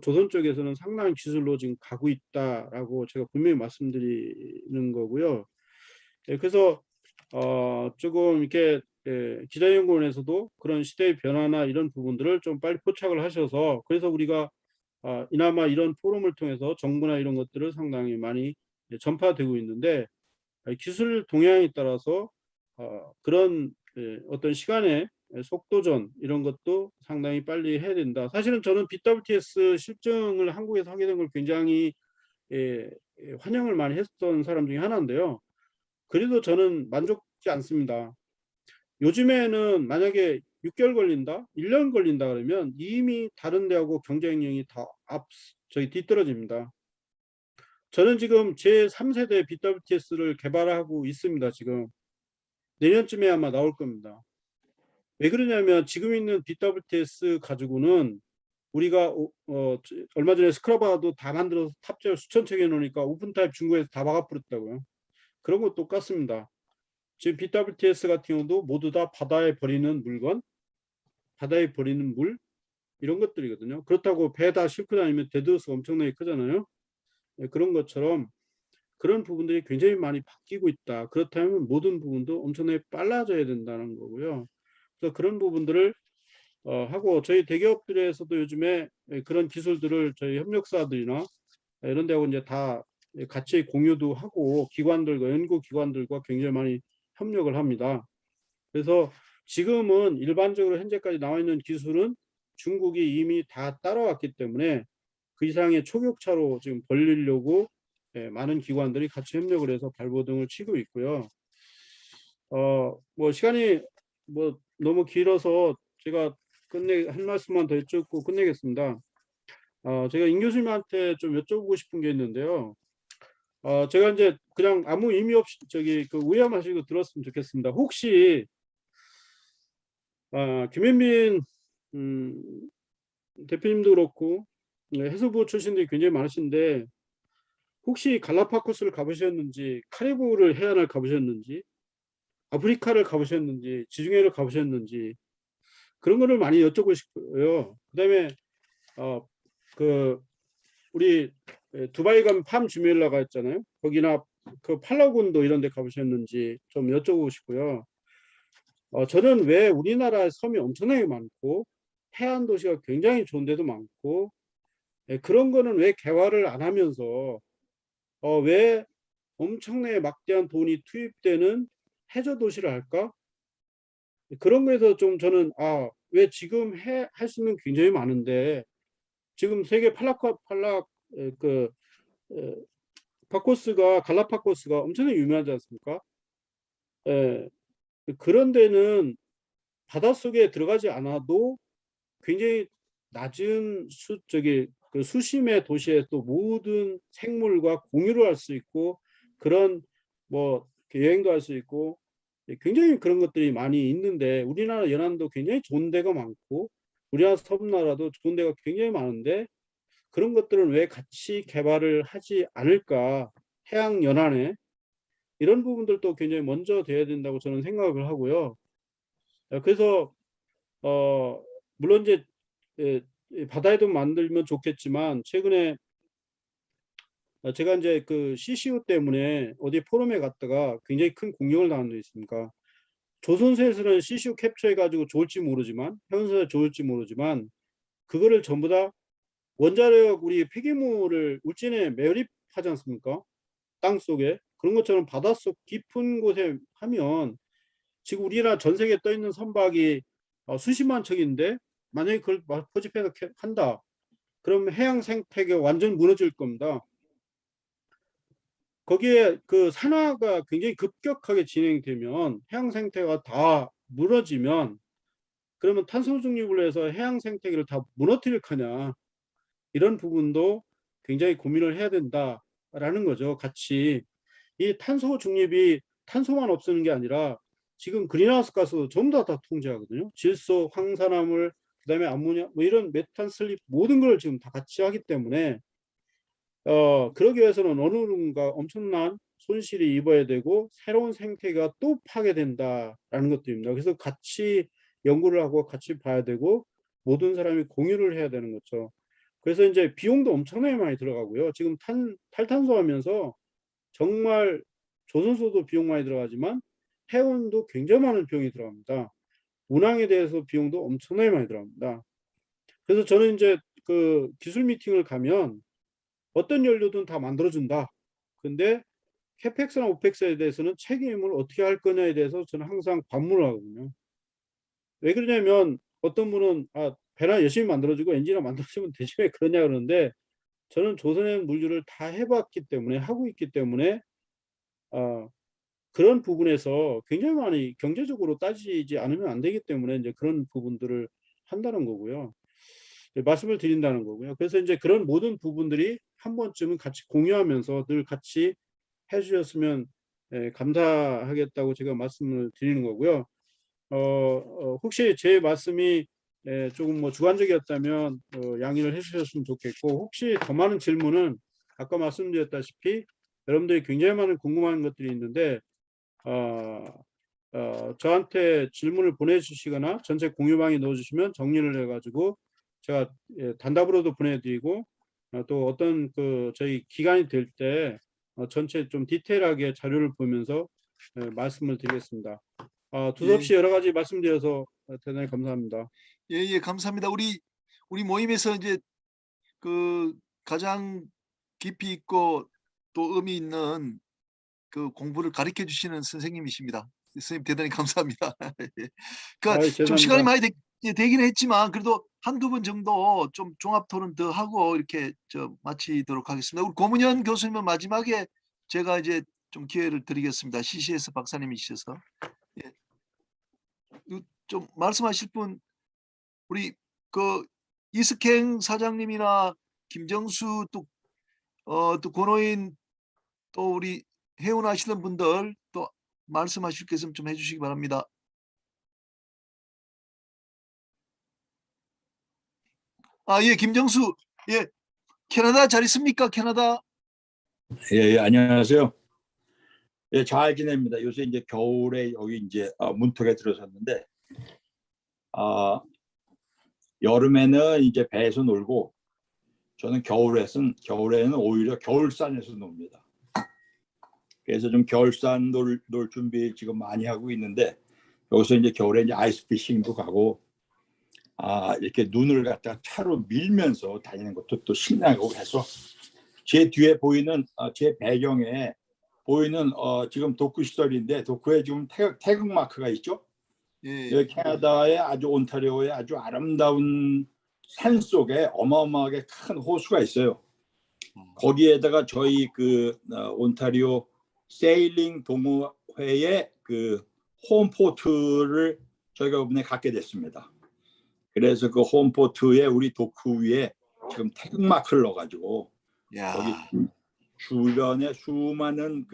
조선 쪽에서는 상당한 기술로 지금 가고 있다라고 제가 분명히 말씀드리는 거고요. 그래서 조금 이렇게 기자연구원에서도 그런 시대의 변화나 이런 부분들을 좀 빨리 포착을 하셔서, 그래서 우리가 이나마 이런 포럼을 통해서 정부나 이런 것들을 상당히 많이 전파되고 있는데, 기술 동향에 따라서 그런 어떤 시간의 속도전 이런 것도 상당히 빨리 해야 된다. 사실은 저는 BWTS 실증을 한국에서 하게 된 걸 굉장히 환영을 많이 했던 사람 중에 하나인데요. 그래도 저는 만족지 않습니다. 요즘에는 만약에 6개월 걸린다, 1년 걸린다 그러면 이미 다른 데하고 경쟁력이 더 저희 뒤떨어집니다. 저는 지금 제3세대 BWTS를 개발하고 있습니다. 지금 내년쯤에 아마 나올 겁니다. 왜 그러냐면 지금 있는 BWTS 가지고는 우리가 얼마 전에 스크라바도 다 만들어서 탑재를 수천 척 해놓으니까 오픈타입 중국에서 다 박아버렸다고요. 그런 거 똑같습니다. 지금 BWTS 같은 경우도 모두 다 바다에 버리는 물건, 바다에 버리는 물 이런 것들이거든요. 그렇다고 배에다 싣고 다니면 데드로스가 엄청나게 크잖아요. 그런 것처럼 그런 부분들이 굉장히 많이 바뀌고 있다. 그렇다면 모든 부분도 엄청나게 빨라져야 된다는 거고요. 그래서 그런 부분들을 하고 저희 대기업들에서도 요즘에 그런 기술들을 저희 협력사들이나 이런 데하고 이제 다 같이 공유도 하고 기관들과 연구기관들과 굉장히 많이 협력을 합니다. 그래서 지금은 일반적으로 현재까지 나와 있는 기술은 중국이 이미 다 따라왔기 때문에 그 이상의 초격차로 지금 벌리려고 많은 기관들이 같이 협력을 해서 발버둥을 치고 있고요. 뭐 시간이 뭐 너무 길어서 제가 한 말씀만 더 여쭙고 끝내겠습니다. 제가 임 교수님한테 좀 여쭤보고 싶은 게 있는데요. 제가 이제 그냥 아무 의미 없이 그 오해하시고 들었으면 좋겠습니다. 혹시 김현민 대표님도 그렇고 해수부 출신들이 굉장히 많으신데 혹시 갈라파고스를 가보셨는지, 카리브를 해안을 가보셨는지, 아프리카를 가보셨는지, 지중해를 가보셨는지 그런 거를 많이 여쭤보고 싶고요. 그다음에 우리 두바이 가면 팜 주멜라가 있잖아요. 거기나 그 팔라군도 이런 데 가보셨는지 좀 여쭤보고 싶고요. 저는 왜 우리나라에 섬이 엄청나게 많고 해안 도시가 굉장히 좋은 데도 많고 그런 거는 왜 개발을 안 하면서 왜 엄청나게 막대한 돈이 투입되는 해저 도시를 할까? 그런 거에서 좀 저는 왜 지금 할 수 있는 굉장히 많은데 지금 세계 갈라파고스가 엄청나게 유명하지 않습니까? 그런 데는 바닷속에 들어가지 않아도 굉장히 낮은 수심의 도시에 또 모든 생물과 공유를 할 수 있고 그런 뭐 여행도 할 수 있고 굉장히 그런 것들이 많이 있는데 우리나라 연안도 굉장히 좋은 데가 많고 우리나라 섬나라도 좋은 데가 굉장히 많은데 그런 것들은 왜 같이 개발을 하지 않을까? 해양 연안에 이런 부분들도 굉장히 먼저 돼야 된다고 저는 생각을 하고요. 그래서 물론 이제 바다에도 만들면 좋겠지만 최근에 제가 이제 그 CCU 때문에 어디 포럼에 갔다가 굉장히 큰 공격을 당한 적 있습니까? 조선소에서는 CCU 캡처해가지고 좋을지 모르지만 해운사에 좋을지 모르지만 그거를 전부 다 원자력 우리 폐기물을 울진에 매립하지 않습니까? 땅 속에 그런 것처럼 바닷속 깊은 곳에 하면 지금 우리나라 전 세계에 떠 있는 선박이 수십만 척인데 만약에 그걸 포집해서 한다. 그러면 해양 생태계가 완전 무너질 겁니다. 거기에 그 산화가 굉장히 급격하게 진행되면 해양 생태가 다 무너지면 그러면 탄소 중립을 해서 해양 생태계를 다 무너뜨릴 거냐 이런 부분도 굉장히 고민을 해야 된다라는 거죠. 같이 이 탄소 중립이 탄소만 없애는 게 아니라 지금 그린하우스 가스도 전부 다 통제하거든요. 질소, 황산화물, 그다음에 암모니아 뭐 이런 메탄 슬립 모든 걸 지금 다 같이 하기 때문에 그러기 위해서는 어느 누군가 엄청난 손실이 입어야 되고 새로운 생태계가 또 파괴된다라는 것들입니다. 그래서 같이 연구를 하고 같이 봐야 되고 모든 사람이 공유를 해야 되는 거죠. 그래서 이제 비용도 엄청나게 많이 들어가고요. 지금 탈탄소 하면서 정말 조선소도 비용 많이 들어가지만 해운도 굉장히 많은 비용이 들어갑니다. 운항에 대해서 비용도 엄청나게 많이 들어갑니다. 그래서 저는 이제 그 기술 미팅을 가면 어떤 연료든 다 만들어준다. 근데 캐펙스나 오펙스에 대해서는 책임을 어떻게 할 거냐에 대해서 저는 항상 반문을 하거든요. 왜 그러냐면 어떤 분은 배나 열심히 만들어주고 엔진을 만들어주면 되지 왜 그러냐 그러는데 저는 조선의 물류를 다 해봤기 때문에 하고 있기 때문에 그런 부분에서 굉장히 많이 경제적으로 따지지 않으면 안 되기 때문에 이제 그런 부분들을 한다는 거고요. 말씀을 드린다는 거고요. 그래서 이제 그런 모든 부분들이 한 번쯤은 같이 공유하면서 늘 같이 해주셨으면 감사하겠다고 제가 말씀을 드리는 거고요. 혹시 제 말씀이 조금 뭐 주관적이었다면 양해를 해주셨으면 좋겠고, 혹시 더 많은 질문은 아까 말씀드렸다시피 여러분들이 굉장히 많은 궁금한 것들이 있는데 저한테 질문을 보내주시거나 전체 공유방에 넣어주시면 정리를 해가지고 제가 단답으로도 보내드리고 또 어떤 저희 기간이 될 때 전체 좀 디테일하게 자료를 보면서 말씀을 드리겠습니다. 두서없이 여러 가지 말씀드려서 대단히 감사합니다. 예, 감사합니다. 우리 모임에서 이제 그 가장 깊이 있고 또 의미 있는 그 공부를 가르쳐 주시는 선생님이십니다. 선생님 대단히 감사합니다. 그러니까 좀 시간이 많이 되긴 했지만 그래도 한두 번 정도 좀 종합 토론 더 하고 이렇게 마치도록 하겠습니다. 우리 고문현 교수님은 마지막에 제가 이제 좀 기회를 드리겠습니다. CCS 박사님이셔서. 예. 좀 말씀하실 분 우리 이스캥 사장님이나 김정수 또 권호인 또 우리 회원하시는 분들 또 말씀하실 게 있으면 좀 해주시기 바랍니다. 예, 김정수. 예, 캐나다 잘 있습니까? 캐나다. 예, 안녕하세요. 예, 잘 지냅니다. 요새 이제 겨울에 여기 이제 문턱에 들어섰는데, 여름에는 이제 배에서 놀고, 저는 겨울에는 오히려 겨울산에서 놉니다. 그래서 좀 겨울산 놀 준비 지금 많이 하고 있는데, 여기서 이제 겨울에 이제 아이스피싱도 가고, 이렇게 눈을 갖다가 차로 밀면서 다니는 것도 또 신나고 해서, 제 뒤에 보이는 제 배경에 보이는 지금 도쿠 시설인데 도쿠에 지금 태극 마크가 있죠. 예. 캐나다의 아주 온타리오의 아주 아름다운 산 속에 어마어마하게 큰 호수가 있어요. 거기에다가 저희 온타리오 세일링 동호회의 홈포트를 저희가 이번에 갖게 됐습니다. 그래서 그 홈포트에 우리 도쿠 위에 지금 태극 마크를 넣어가지고 거기 주변에 수많은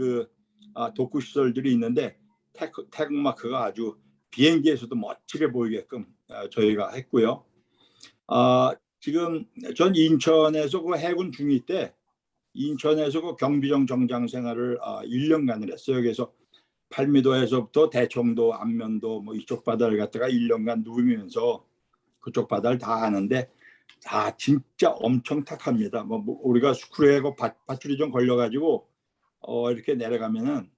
도쿠 시설들이 있는데 태극 마크가 아주 비행기에서도 멋지게 보이게끔 저희가 했고요. 지금 전 인천에서 해군 중위 때 인천에서 경비정 정장 생활을 1년간을 했어요. 그래서 팔미도에서부터 대청도, 안면도 이쪽 바다를 갖다가 1년간 누우면서 그쪽 바다를 다 아는데 진짜 엄청 탁합니다. 우리가 스크루에고 밧줄이 좀 걸려가지고 이렇게 내려가면은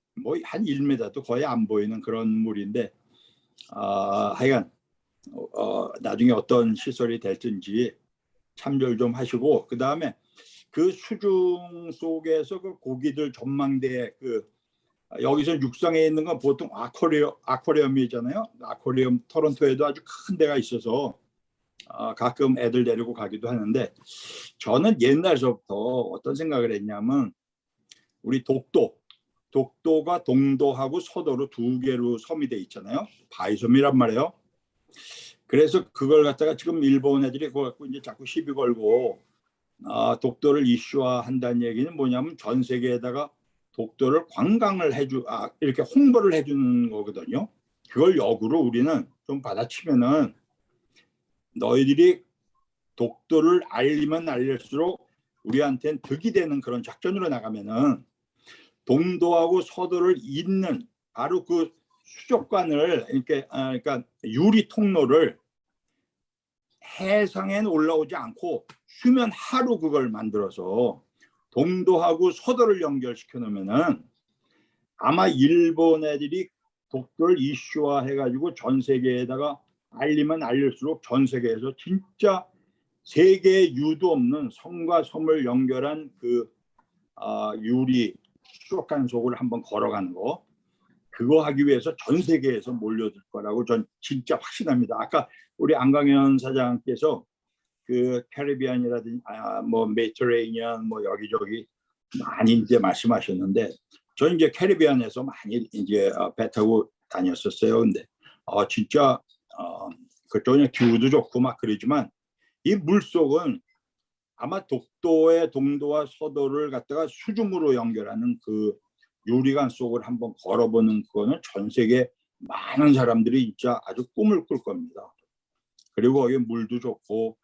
한 1m도 거의 안 보이는 그런 물인데 하여간 나중에 어떤 시설이 될든지 참조를 좀 하시고 그 다음에 그 수중 속에서 그 고기들 전망대에 여기서 육상에 있는 건 보통 아쿠아리움이잖아요. 아쿠아리움 토론토에도 아주 큰 데가 있어서 가끔 애들 데리고 가기도 하는데 저는 옛날서부터 어떤 생각을 했냐면 우리 독도가 동도하고 서도로 두 개로 섬이 돼 있잖아요. 바이섬이란 말이에요. 그래서 그걸 갖다가 지금 일본 애들이 그거 갖고 이제 자꾸 시비 걸고 독도를 이슈화한다는 얘기는 뭐냐면 전 세계에다가 독도를 관광을 이렇게 홍보를 해주는 거거든요. 그걸 역으로 우리는 좀 받아치면은 너희들이 독도를 알리면 알릴수록 우리한테는 득이 되는 그런 작전으로 나가면은 동도하고 서도를 잇는 바로 그 수족관을 그러니까 유리 통로를 해상에는 올라오지 않고 수면 하로 그걸 만들어서 동도하고 서도를 연결시켜 놓으면은 아마 일본 애들이 독도를 이슈화 해가지고 전 세계에다가 알리면 알릴수록 전 세계에서 진짜 세계에 유도 없는 섬과 섬을 연결한 유리 수족관 속을 한번 걸어가는 거 그거 하기 위해서 전 세계에서 몰려들 거라고 전 진짜 확신합니다. 아까 우리 안강현 사장께서 그 캐리비안이라든지 뭐 메디터레이니안 뭐 여기저기 많이 이제 말씀하셨는데 저는 이제 캐리비안에서 많이 이제 배 타고 다녔었어요. 근데 진짜 그쪽은 기후도 좋고 막 그러지만 이 물속은 아마 독도의 동도와 서도를 갖다가 수중으로 연결하는 그 유리관 속을 한번 걸어보는 그거는 전 세계 많은 사람들이 진짜 아주 꿈을 꿀 겁니다. 그리고 여기 물도 좋고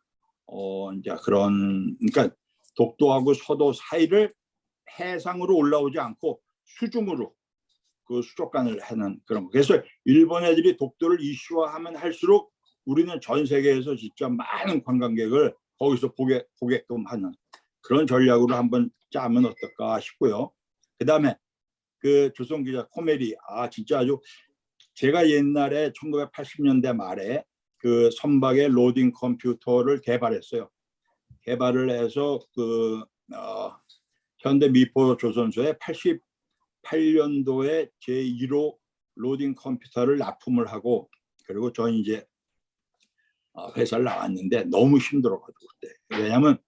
이제 그러니까 독도하고 서도 사이를 해상으로 올라오지 않고 수중으로 그 수족관을 하는 그런 거. 그래서 일본 애들이 독도를 이슈화하면 할수록 우리는 전 세계에서 진짜 많은 관광객을 거기서 보게끔 하는 그런 전략으로 한번 짜면 어떨까 싶고요. 그다음에 그 조선 기자 코메리 진짜 아주 제가 옛날에 1980년대 말에 그 선박의 로딩 컴퓨터를 개발했어요. 개발을 해서 그 현대 미포 조선소에 88년도에 제1호 로딩 컴퓨터를 납품을 하고 그리고 전 이제 회사를 나왔는데 너무 힘들어가지고 그때. 왜냐하면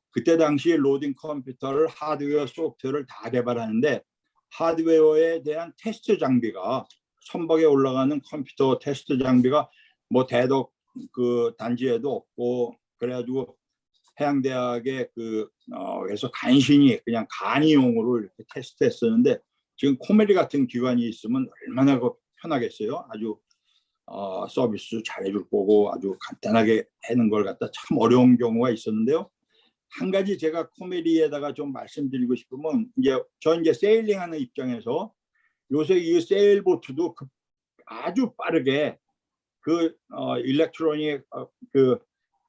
그때 당시 로딩 컴퓨터를 하드웨어, 소프트웨어를 다 개발하는데 하드웨어에 대한 테스트 장비가 선박에 올라가는 컴퓨터 테스트 장비가 뭐 대덕 그 단지에도 없고 그래가지고 해양대학에 그래서 간신히 그냥 간이용으로 이렇게 테스트했었는데 지금 코메리 같은 기관이 있으면 얼마나 편하겠어요. 아주 서비스 잘해줄 거고 아주 간단하게 하는 걸 갖다 참 어려운 경우가 있었는데요. 한 가지 제가 코메리에다가 좀 말씀드리고 싶으면 전 이제 세일링하는 입장에서 요새 이 세일보트도 아주 빠르게 그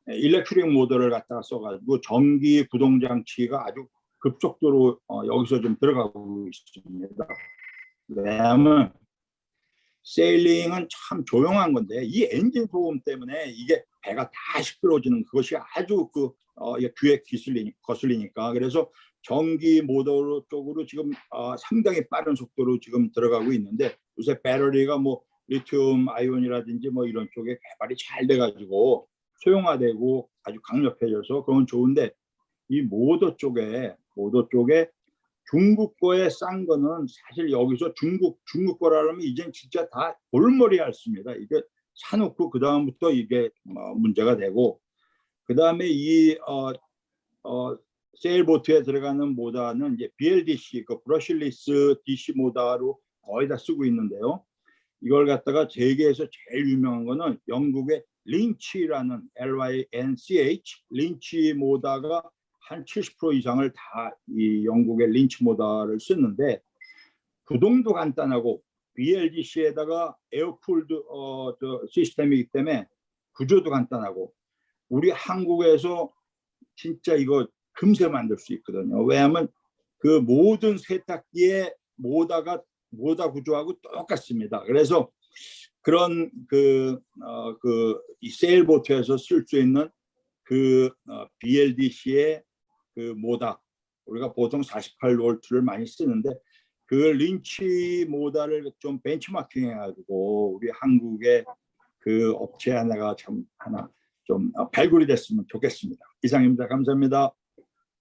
일렉트릭 모터를 갖다가 써가지고 전기 구동 장치가 아주 급속도로 여기서 좀 들어가고 있습니다. 왜냐하면 세일링은 참 조용한 건데 이 엔진 소음 때문에 이게 배가 다 시끄러워지는 그것이 아주 귀에 거슬리니까 그래서 전기 모터 쪽으로 지금 상당히 빠른 속도로 지금 들어가고 있는데 요새 배터리가 뭐 리튬 아이온이라든지 뭐 이런 쪽에 개발이 잘 돼가지고 소형화되고 아주 강력해져서 그건 좋은데 이 모터 쪽에 중국 거에 싼 거는 사실 여기서 중국 거라면 이젠 진짜 다 골머리 앓습니다. 이게 사놓고 그 다음부터 이게 문제가 되고 그 다음에 이 세일보트에 들어가는 모터는 이제 BLDC, 그 브러실리스 DC 모터로 거의 다 쓰고 있는데요. 이걸 갖다가 세계에서 제일 유명한 거는 영국의 린치라는 LYNCH 린치 모터가 한 70% 이상을 다 이 영국의 린치 모터를 쓰는데 구동도 간단하고 BLDC에다가 에어쿨드 시스템이기 때문에 구조도 간단하고 우리 한국에서 진짜 이거 금세 만들 수 있거든요. 왜냐하면 그 모든 세탁기의 모터 구조하고 똑같습니다. 그래서 그런 이 세일보트에서 쓸 수 있는 BLDC의 그 모터 우리가 보통 48V를 많이 쓰는데 그 린치 모터를 좀 벤치마킹 해가지고 우리 한국의 그 업체 하나 좀 발굴이 됐으면 좋겠습니다. 이상입니다. 감사합니다.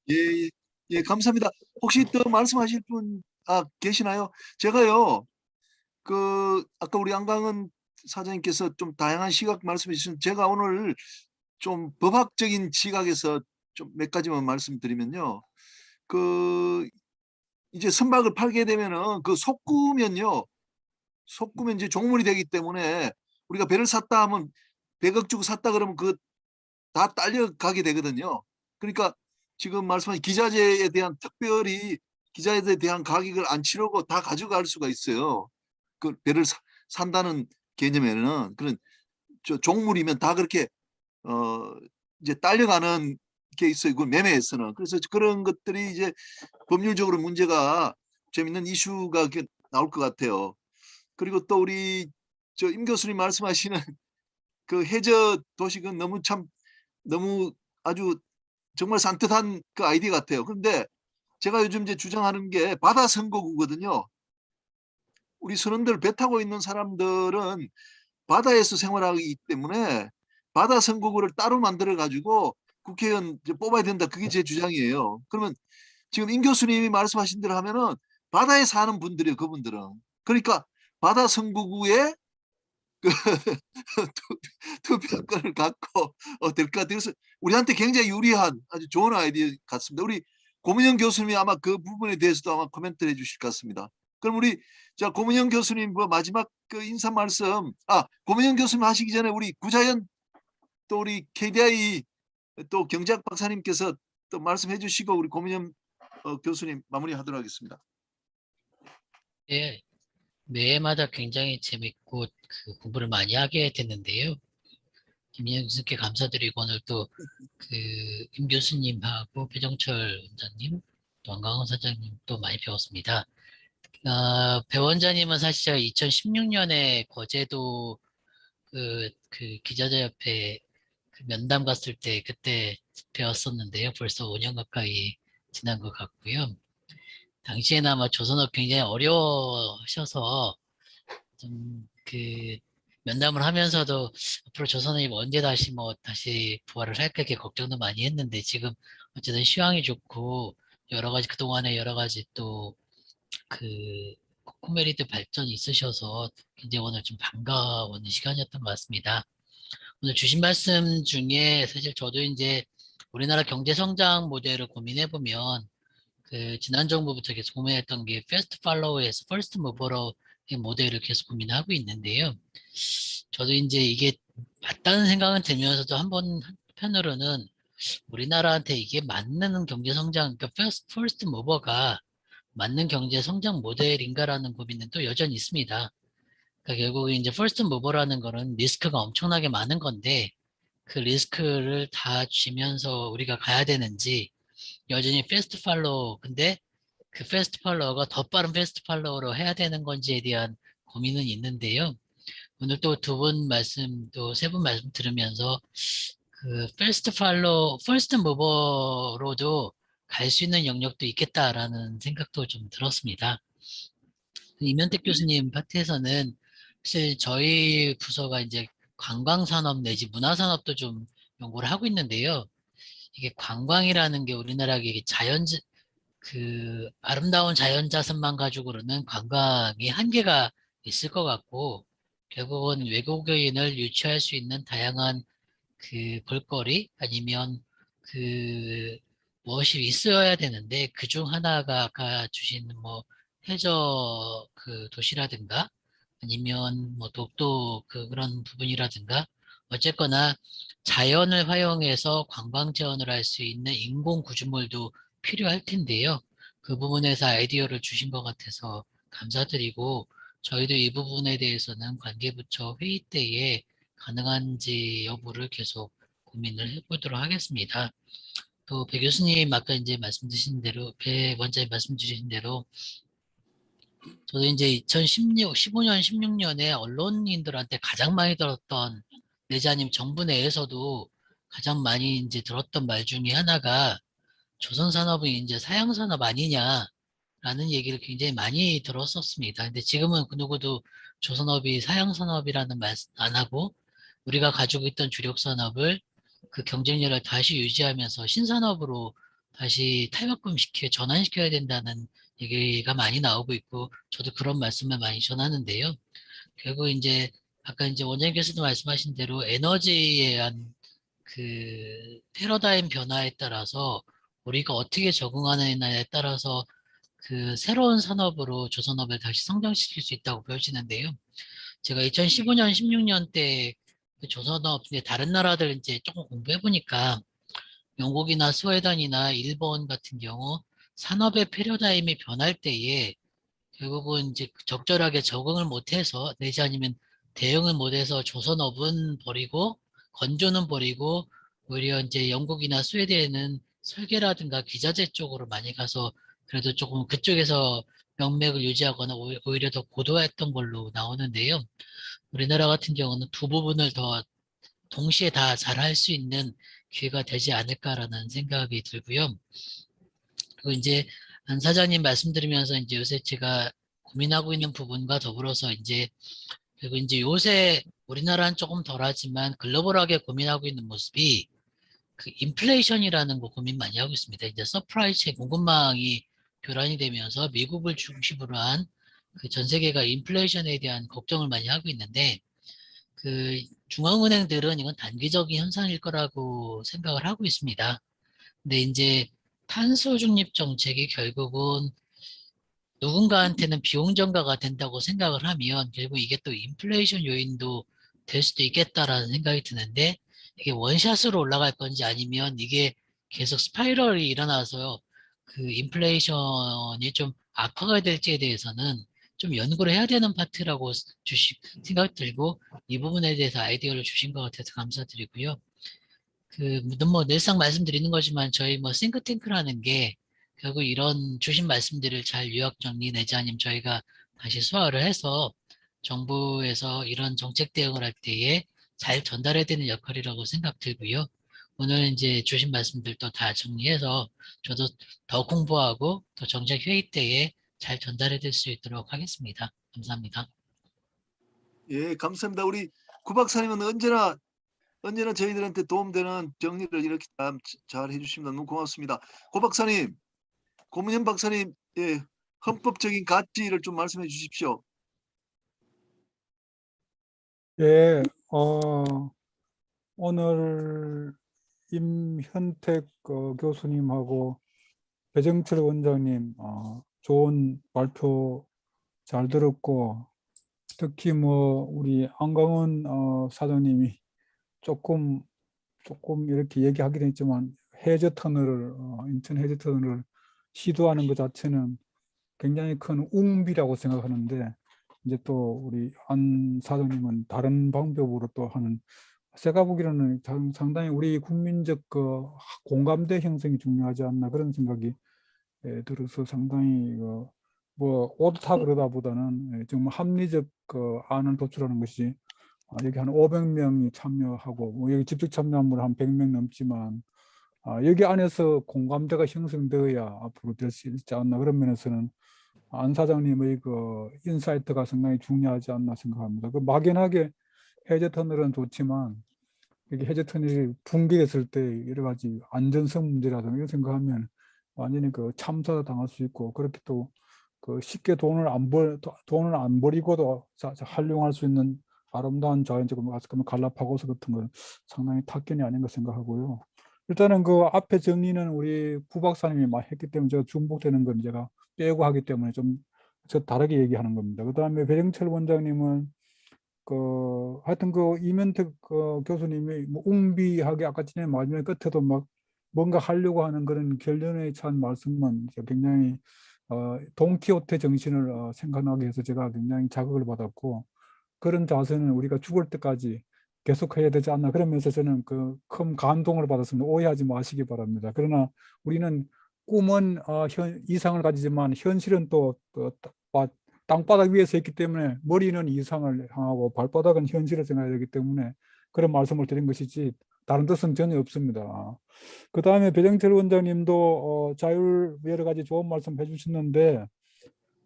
예, 감사합니다. 혹시 더 말씀하실 분 계시나요? 제가요, 아까 우리 안강은 사장님께서 좀 다양한 시각 말씀해 주신 제가 오늘 좀 법학적인 시각에서 좀 몇 가지만 말씀드리면요. 이제 선박을 팔게 되면은 속구면 이제 종물이 되기 때문에 우리가 배를 샀다 하면 100억 주고 샀다 그러면 다 딸려가게 되거든요. 그러니까 지금 말씀하신 기자재에 대한 특별히 기자재에 대한 가격을 안 치르고 다 가져갈 수가 있어요. 그 배를 산다는 개념에는 그런 종물이면 다 그렇게 이제 딸려가는 게 있어요. 그 매매에서는. 그래서 그런 것들이 이제 법률적으로 문제가 재밌는 이슈가 나올 것 같아요. 그리고 또 우리 임 교수님 말씀하시는 그 해저 도시는 너무 아주 정말 산뜻한 그 아이디어 같아요. 그런데 제가 요즘 이제 주장하는 게 바다 선거구거든요. 우리 선원들 배 타고 있는 사람들은 바다에서 생활하기 때문에 바다 선거구를 따로 만들어 가지고 국회의원 이제 뽑아야 된다. 그게 제 주장이에요. 그러면 지금 임 교수님이 말씀하신 대로 하면은 바다에 사는 분들이에요. 그분들은. 그러니까 바다 선거구에 그 투표권을 갖고 될 것 같아요. 그래서 우리한테 굉장히 유리한 아주 좋은 아이디어 같습니다. 우리 고문영 교수님이 아마 그 부분에 대해서도 아마 코멘트를 해주실 것 같습니다. 그럼 우리 자 고문영 교수님 뭐 마지막 그 인사 말씀. 고문영 교수님 하시기 전에 우리 구자연 또 우리 KDI 또 경제학 박사님께서 또 말씀해 주시고 우리 고문영 교수님 마무리하도록 하겠습니다. 예, 매해마다 굉장히 재밌고 공부를 많이 하게 됐는데요. 김인영 교수님께 감사드리고 오늘 또 임 교수님하고 배정철 원장님, 또 안강원 사장님 또 많이 배웠습니다. 배 원장님은 사실 제가 2016년에 거제도 그 기자재협회 면담 갔을 때 그때 배웠었는데요. 벌써 5년 가까이 지난 것 같고요. 당시에는 아마 조선업 굉장히 어려우셔서 좀 면담을 하면서도 앞으로 조선업이 언제 다시 부활을 할까 이렇게 걱정도 많이 했는데 지금 어쨌든 시황이 좋고 여러 가지 그동안에 여러 가지 또 코메리드 발전이 있으셔서 굉장히 오늘 좀 반가운 시간이었던 것 같습니다. 오늘 주신 말씀 중에 사실 저도 이제 우리나라 경제 성장 모델을 고민해 보면 지난 정부부터 계속 고민했던 게 패스트 팔로우에서 퍼스트 무버로 모델을 계속 고민하고 있는데요. 저도 이제 이게 맞다는 생각은 들면서도 한편으로는 우리나라한테 이게 맞는 경제 성장, 그러니까 퍼스트 무버가 맞는 경제 성장 모델인가라는 고민은 또 여전히 있습니다. 그러니까 결국 이제 퍼스트 무버라는 거는 리스크가 엄청나게 많은 건데 그 리스크를 다 쥐면서 우리가 가야 되는지 여전히 패스트 팔로우 근데 그 패스트 팔로우가 더 빠른 패스트 팔로우로 해야 되는 건지에 대한 고민은 있는데요. 오늘 또 세 분 말씀 들으면서 패스트 무버로도 갈 수 있는 영역도 있겠다라는 생각도 좀 들었습니다. 이면택 교수님 파트에서는 사실 저희 부서가 이제 관광산업 내지 문화산업도 좀 연구를 하고 있는데요. 이게 관광이라는 게 우리나라의 아름다운 자연자산만 가지고는 관광이 한계가 있을 것 같고 결국은 외국인을 유치할 수 있는 다양한 볼거리 아니면 무엇이 있어야 되는데 그중 하나가 아까 주신 해저 도시라든가 아니면 독도 그런 부분이라든가 어쨌거나 자연을 활용해서 관광 지원을 할 수 있는 인공 구조물도 필요할 텐데요. 그 부분에서 아이디어를 주신 것 같아서 감사드리고 저희도 이 부분에 대해서는 관계부처 회의 때에 가능한지 여부를 계속 고민을 해보도록 하겠습니다. 또 배 교수님 아까 이제 배 원장님 말씀 주신 대로 저도 이제 15년, 16년에 언론인들한테 가장 많이 들었던 내지 아니면 정부 내에서도 가장 많이 이제 들었던 말 중에 하나가 조선산업은 이제 사양산업 아니냐라는 얘기를 굉장히 많이 들었었습니다. 근데 지금은 그 누구도 조선업이 사양산업이라는 말 안 하고 우리가 가지고 있던 주력산업을 그 경쟁력을 다시 유지하면서 신산업으로 다시 전환시켜야 된다는 얘기가 많이 나오고 있고 저도 그런 말씀을 많이 전하는데요. 결국 이제 아까 이제 원장님께서도 말씀하신 대로 에너지에 대한 패러다임 변화에 따라서 우리가 어떻게 적응하느냐에 따라서 새로운 산업으로 조선업을 다시 성장시킬 수 있다고 보여지는데요. 제가 2015년, 16년 때 조선업 다른 나라들 이제 조금 공부해 보니까 영국이나 스웨덴이나 일본 같은 경우 산업의 패러다임이 변할 때에 결국은 이제 적절하게 적응을 못해서 내지 아니면 대응을 못해서 조선업은 버리고 건조는 버리고 오히려 이제 영국이나 스웨덴은 설계라든가 기자재 쪽으로 많이 가서 그래도 조금 그쪽에서 명맥을 유지하거나 오히려 더 고도화했던 걸로 나오는데요. 우리나라 같은 경우는 두 부분을 더 동시에 다 잘할 수 있는 기회가 되지 않을까라는 생각이 들고요. 그리고 이제 안 사장님 말씀드리면서 이제 요새 제가 고민하고 있는 부분과 더불어서 이제 그리고 이제 요새 우리나라는 조금 덜하지만 글로벌하게 고민하고 있는 모습이 그 인플레이션이라는 거 고민 많이 하고 있습니다. 이제 서프라이 체인 공급망이 교란이 되면서 미국을 중심으로 한 그 전 세계가 인플레이션에 대한 걱정을 많이 하고 있는데 그 중앙은행들은 이건 단기적인 현상일 거라고 생각을 하고 있습니다. 근데 이제 탄소 중립 정책이 결국은 누군가한테는 비용 전가가 된다고 생각을 하면 결국 이게 또 인플레이션 요인도 될 수도 있겠다라는 생각이 드는데 이게 원샷으로 올라갈 건지 아니면 이게 계속 스파이럴이 일어나서 그 인플레이션이 좀 악화가 될지에 대해서는 좀 연구를 해야 되는 파트라고 생각이 들고 이 부분에 대해서 아이디어를 주신 것 같아서 감사드리고요. 그 뭐 늘상 말씀드리는 거지만 저희 뭐 싱크탱크라는 게 결국 이런 주신 말씀들을 잘 요약 정리 내지 아니면 저희가 다시 소화를 해서 정부에서 이런 정책 대응을 할 때에 잘 전달해야 되는 역할이라고 생각 들고요. 오늘 이제 주신 말씀들도 다 정리해서 저도 더 공부하고 더 정책 회의 때에 잘 전달해 드릴 수 있도록 하겠습니다. 감사합니다. 예, 감사합니다. 우리 구 박사님은 언제나 저희들한테 도움되는 정리를 이렇게 잘 해주십니다. 너무 고맙습니다. 고 박사님, 고문현 박사님, 예, 헌법적인 가치를 좀 말씀해 주십시오. 예, 오늘 임현택 교수님하고 배정철 원장님 좋은 발표 잘 들었고 특히 뭐 우리 안강원 사장님이 조금 이렇게 얘기하긴 했지만 해저 터널을 인천 해저 터널을 시도하는 것 자체는 굉장히 큰 웅비라고 생각하는데 이제 또 우리 안 사장님은 다른 방법으로 또 하는 제가 보기로는 상당히 우리 국민적 공감대 형성이 중요하지 않나 그런 생각이 들어서 상당히 뭐 옳다 그러다 보다는 정말 합리적 안을 도출하는 것이 여기 한 500명이 참여하고 뭐 여기 직접 참여한 분 한 100명 넘지만 여기 안에서 공감대가 형성되어야 앞으로 될 수 있지 않나 그런 면에서는 안 사장님의 그 인사이트가 상당히 중요하지 않나 생각합니다. 그 막연하게 해저 터널은 좋지만 여기 해저 터널이 붕괴했을 때 여러 가지 안전성 문제라든가 이런 생각하면 완전히 그 참사 당할 수 있고 그렇게 또 그 쉽게 돈을 안 버리고도 활용할 수 있는 아름다운 자연적 갈라파고스 같은 건 상당히 탁견이 아닌가 생각하고요. 일단은 그 앞에 정리는 우리 구 박사님이 많이 했기 때문에 제가 중복되는 건 제가 빼고 하기 때문에 좀 다르게 얘기하는 겁니다. 그 다음에 배정철 원장님은 하여튼 이면택 교수님이 뭐 웅비하게 아까 전에 마지막 끝에도 막 뭔가 하려고 하는 그런 결론에 찬 말씀은 굉장히 돈키호테 정신을 생각나게 해서 제가 굉장히 자극을 받았고 그런 자세는 우리가 죽을 때까지 계속해야 되지 않나 그러면서 저는 큰 감동을 받았습니다. 오해하지 마시기 바랍니다. 그러나 우리는 꿈은 이상을 가지지만 현실은 또 땅바닥 위에 서 있기 때문에 머리는 이상을 향하고 발바닥은 현실을 생각해야 되기 때문에 그런 말씀을 드린 것이지 다른 뜻은 전혀 없습니다. 그 다음에 배정철 원장님도 자율 여러 가지 좋은 말씀 해주셨는데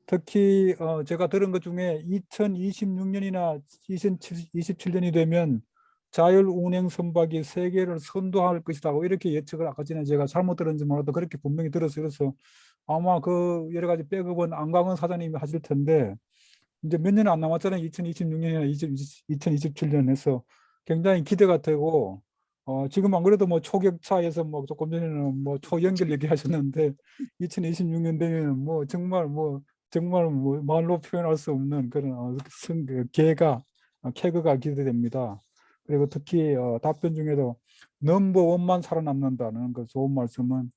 특히 제가 들은 것 중에 2026년이나 2027년이 되면 자율 운행 선박이 세계를 선도할 것이다 이렇게 예측을 아까 전에 제가 잘못 들었는지 몰라도 그렇게 분명히 들었어요. 그래서 아마 그 여러 가지 백업은 안강원 사장님이 하실 텐데 이제 몇 년 안 남았잖아요. 2026년이나 2027년에서 굉장히 기대가 되고 지금 안 그래도 뭐 초격차에서 뭐 조금 전에는 뭐 초연결 얘기하셨는데 2026년 되면 뭐 정말 말로 표현할 수 없는 그런 개그가 기대됩니다. 그리고 특히 답변 중에도 넘버원만 살아남는다는 그 좋은 말씀은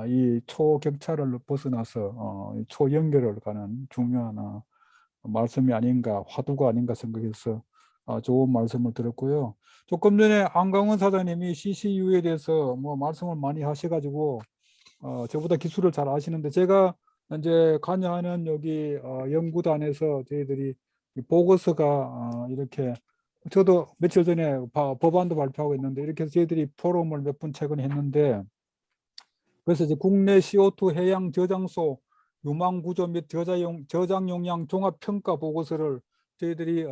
이 초격차를 벗어나서 초연결을 가는 중요한 말씀이 아닌가 화두가 아닌가 생각해서 좋은 말씀을 들었고요. 조금 전에 안강원 사장님이 CCU에 대해서 뭐 말씀을 많이 하셔가지고 저보다 기술을 잘 아시는데 제가 이제 관여하는 여기 연구단에서 저희들이 보고서가 이렇게 저도 며칠 전에 법안도 발표하고 있는데 이렇게 저희들이 포럼을 몇 번 최근에 했는데 그래서 이제 국내 CO2 해양 저장소 유망 구조 및 저장 용량 종합 평가 보고서를 저희들이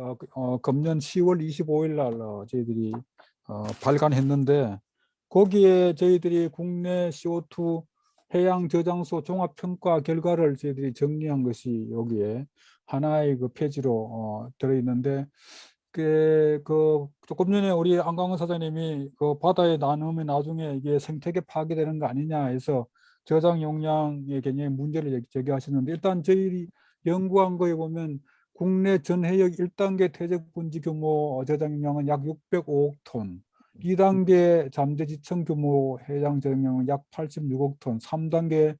금년 10월 25일 날 저희들이 발간했는데, 거기에 저희들이 국내 CO2 해양 저장소 종합 평가 결과를 저희들이 정리한 것이 여기에 하나의 그 페이지로 들어 있는데, 그 조금 전에 우리 안강원 사장님이 그 바다에 나누면 나중에 이게 생태계 파괴되는 거 아니냐 해서 저장 용량에 굉장히 문제를 제기하셨는데, 일단 저희 연구한 거에 보면 국내 전 해역 1단계 퇴적 분지 규모 저장 용량은 약 605억 톤, 2단계 잠재지청 규모 해양 저장량은 약 86억 톤, 3단계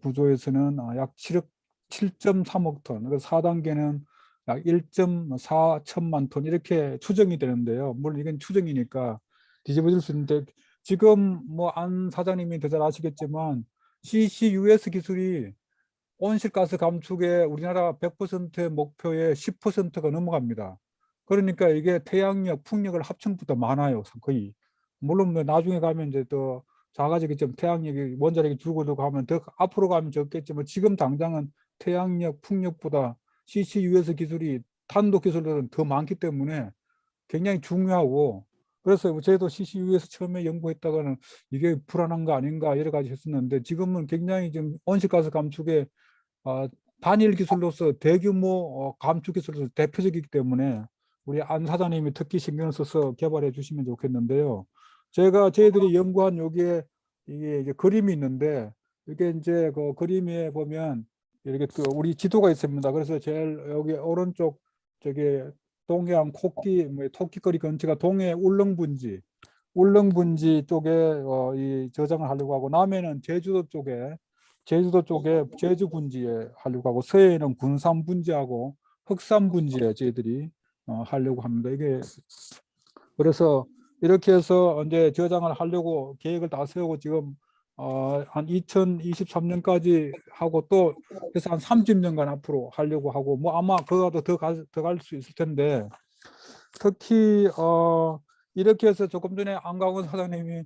구조에서는 약 7.3억 톤, 그래서 4단계는 약 1.4천만 톤 이렇게 추정이 되는데요. 물론 이건 추정이니까 뒤집어질 수 있는데, 지금 뭐 안 사장님이 더 잘 아시겠지만 CCUS 기술이 온실가스 감축에 우리나라 100% 목표의 10%가 넘어갑니다. 그러니까 이게 태양력, 풍력을 합쳐보다 많아요, 거의. 물론 뭐 나중에 가면 이제 더 작아지겠지만 태양력이 원자력이 줄고 가면 더 앞으로 가면 적겠지만, 지금 당장은 태양력, 풍력보다 CCUS 기술이 탄도 기술들은 더 많기 때문에 굉장히 중요하고, 그래서 저희도 CCUS 처음에 연구했다가는 이게 불안한 거 아닌가 여러 가지 했었는데, 지금은 굉장히 좀 온실가스 감축에 단일 기술로서 대규모 감축 기술로서 대표적이기 때문에 우리 안 사장님이 특히 신경 써서 개발해 주시면 좋겠는데요. 저희들이 연구한 여기에 이게 그림이 있는데, 이게 이제 그 그림에 보면 이렇게 그 우리 지도가 있습니다. 그래서 제일 여기 오른쪽 저기 동해안 토끼거리 근처가 동해 울릉분지 쪽에 이 저장을 하려고 하고, 남해는 제주도 쪽에 제주 분지에 하려고 하고, 서해에는 군산 분지하고 흑산 분지에 저희들이 하려고 합니다. 이게 그래서 이렇게 해서 이제 저장을 하려고 계획을 다 세우고 지금 한 2023년까지 하고 또 해서 한 30년간 앞으로 하려고 하고, 뭐 아마 그거도 더 갈 수 있을 텐데, 특히 이렇게 해서 조금 전에 안강원 사장님이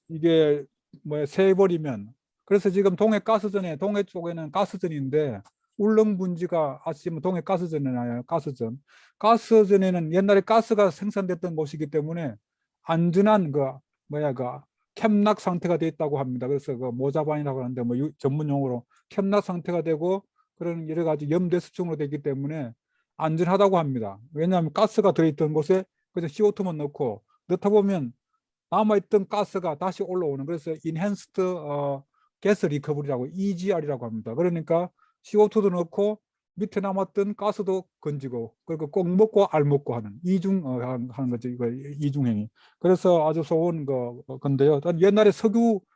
이게 뭐 세버리면, 그래서 지금 동해 쪽에는 가스전인데, 울릉 분지가 아시면 동해 가스전이나요. 가스전에는 옛날에 가스가 생산됐던 곳이기 때문에 안전한 캠락 상태가 돼 있다고 합니다. 그래서 그 모자반이라고 하는데 뭐 전문 용어로 캠락 상태가 되고 그런 여러 가지 염대수증으로 되기 때문에 안전하다고 합니다. 왜냐하면 가스가 들어있던 곳에 그래서 CO2만 넣다 보면 남아있던 가스가 다시 올라오는, 그래서 인핸스드 가스 리커버리라고 EGR이라고 합니다. 그러니까 CO2도 넣고 밑에 남았던 가스도 건지고, 그리고 꼭 먹고 알 먹고 하는 하는 거죠. 이거 이중행위. 그래서 아주 좋은 건데요. 옛날에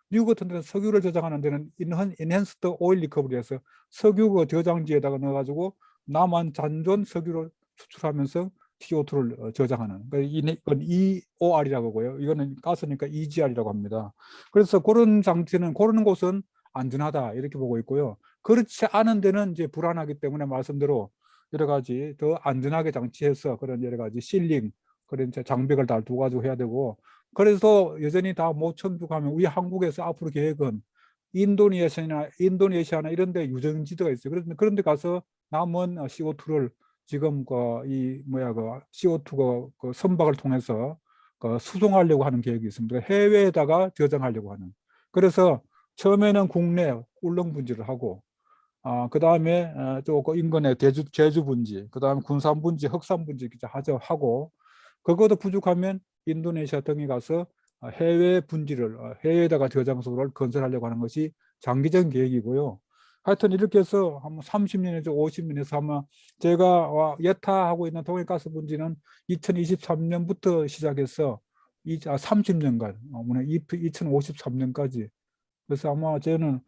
미국 같은 데는 석유를 저장하는 데는 인핸스드 오일 리커버리에서 석유 저장지에다가 넣어가지고 남은 잔존 석유를 추출하면서 CO2를 저장하는, 이건 EOR이라고 하고요. 이거는 가스니까 EGR이라고 합니다. 그래서 그런 그런 곳은 안전하다 이렇게 보고 있고요. 그렇지 않은 데는 이제 불안하기 때문에 말씀대로 여러 가지 더 안전하게 장치해서 그런 여러 가지 실링 그런 장벽을 다 두가지고 해야 되고, 그래서 여전히 다 못 천국하면 우리 한국에서 앞으로 계획은 인도네시아나 이런 데 유전지대가 있어요. 그런 데 가서 남은 CO2를 지금 CO2 선박을 통해서 수송하려고 하는 계획이 있습니다. 해외에다가 저장하려고 하는. 그래서 처음에는 국내 울릉 분지를 하고, 그 다음에 조금 인근에 제주 분지, 그 다음에 군산 분지, 흑산 분지 하고, 그것도 부족하면 인도네시아 등에 가서 해외 분지를 해외에다가 저장소를 건설하려고 하는 것이 장기적인 계획이고요. 하여튼 이렇게 해서 한 30년에서 50년에서 아마 제가 예타하고 있는 동해가스 분지는 2023년부터 시작해서 30년간 2053년까지. 그래서 아마 저는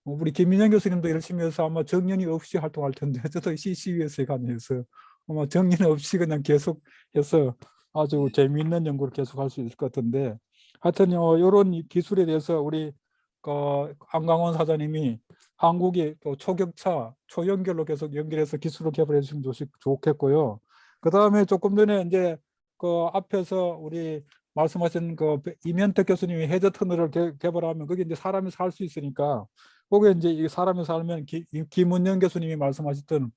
우리 김민영 교수님도 열심히 해서 아마 정년이 없이 활동할 텐데, 저도 CCUS에 관해서 아마 정년 없이 그냥 계속해서 아주 재미있는 연구를 계속할 수 있을 것 같은데, 하여튼 이런 기술에 대해서 우리 안강원 사장님이 한국이 또 초격차, 초연결로 계속 연결해서 기술을 개발해 주시면 좋겠고요. 그 다음에 조금 전에 이제 앞에서 우리 말씀하신 그 이면택 교수님이 해저 터널을 개발하면 거기 이제 사람이 살 수 있으니까 거기에 이제 이 사람이 살면 김은영 교수님이 말씀하셨던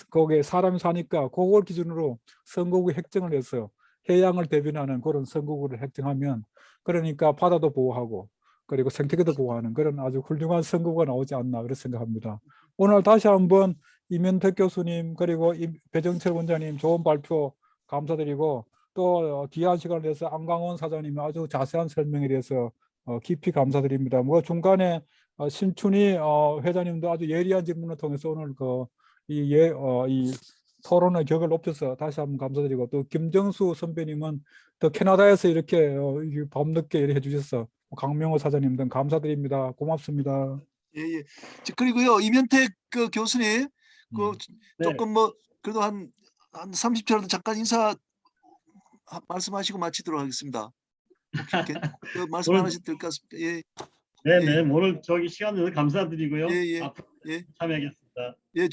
거기에 사람이 사니까 그걸 기준으로 선거구 획정을 해서 해양을 대변하는 그런 선거구를 획정하면 그러니까 바다도 보호하고 그리고 생태계도 보호하는 그런 아주 훌륭한 선거구가 나오지 않나 그렇게 생각합니다. 오늘 다시 한번 이면택 교수님 그리고 배정철 원장님 좋은 발표 감사드리고 또 귀한 시간을 내서 안강원 사장님이 아주 자세한 설명에 대해서 깊이 감사드립니다. 뭐 중간에 신춘희 회장님도 아주 예리한 질문을 통해서 오늘 이 토론의 격을 높여서 다시 한번 감사드리고 또 김정수 선배님은 또 캐나다에서 이렇게 밤늦게 일해 주셔서 강명호 사장님 등 감사드립니다. 고맙습니다. 예. 그리고요 이면택 그 교수님 네. 조금 뭐 그래도 한 30초라도 잠깐 인사 말씀하시고 마치도록 하겠습니다. 그 말씀 오늘- 하나씩 될것 같습니다. 예. 네네. 오늘 시간 내서 감사드리고요. 예. 앞으로 예. 참여하겠습니다. 예,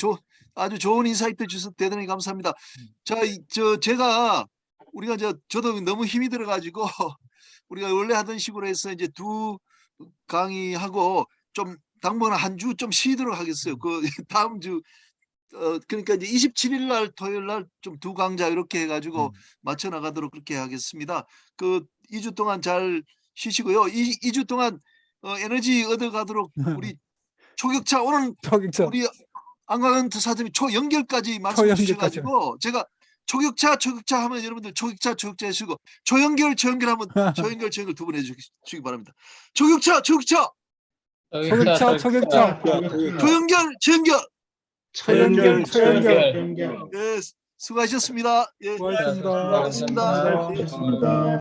아주 좋은 인사이트 주셔서 대단히 감사합니다. 자, 제가 우리가 저도 너무 힘이 들어가지고 우리가 원래 하던 식으로 해서 이제 2 강의하고 좀 당분간 한 주 좀 쉬도록 하겠어요. 그 다음 주 그러니까 이제 27일 날 토요일 날 좀 2 강좌 이렇게 해가지고 맞춰 나가도록 그렇게 하겠습니다. 그 2주 동안 잘 쉬시고요. 2주 동안 에너지 얻어가도록 우리 초격차 오늘 우리 안강원 사장님이 초연결까지 말씀해 주셔가지고 제가 초격차 하면 여러분들 초격차 해주시고 초연결 하면 초연결 2번 해주시기 바랍니다. 초격차 초격차 초연결 예, 수고하셨습니다. 예, 고맙습니다. 수고하셨습니다. 고맙습니다.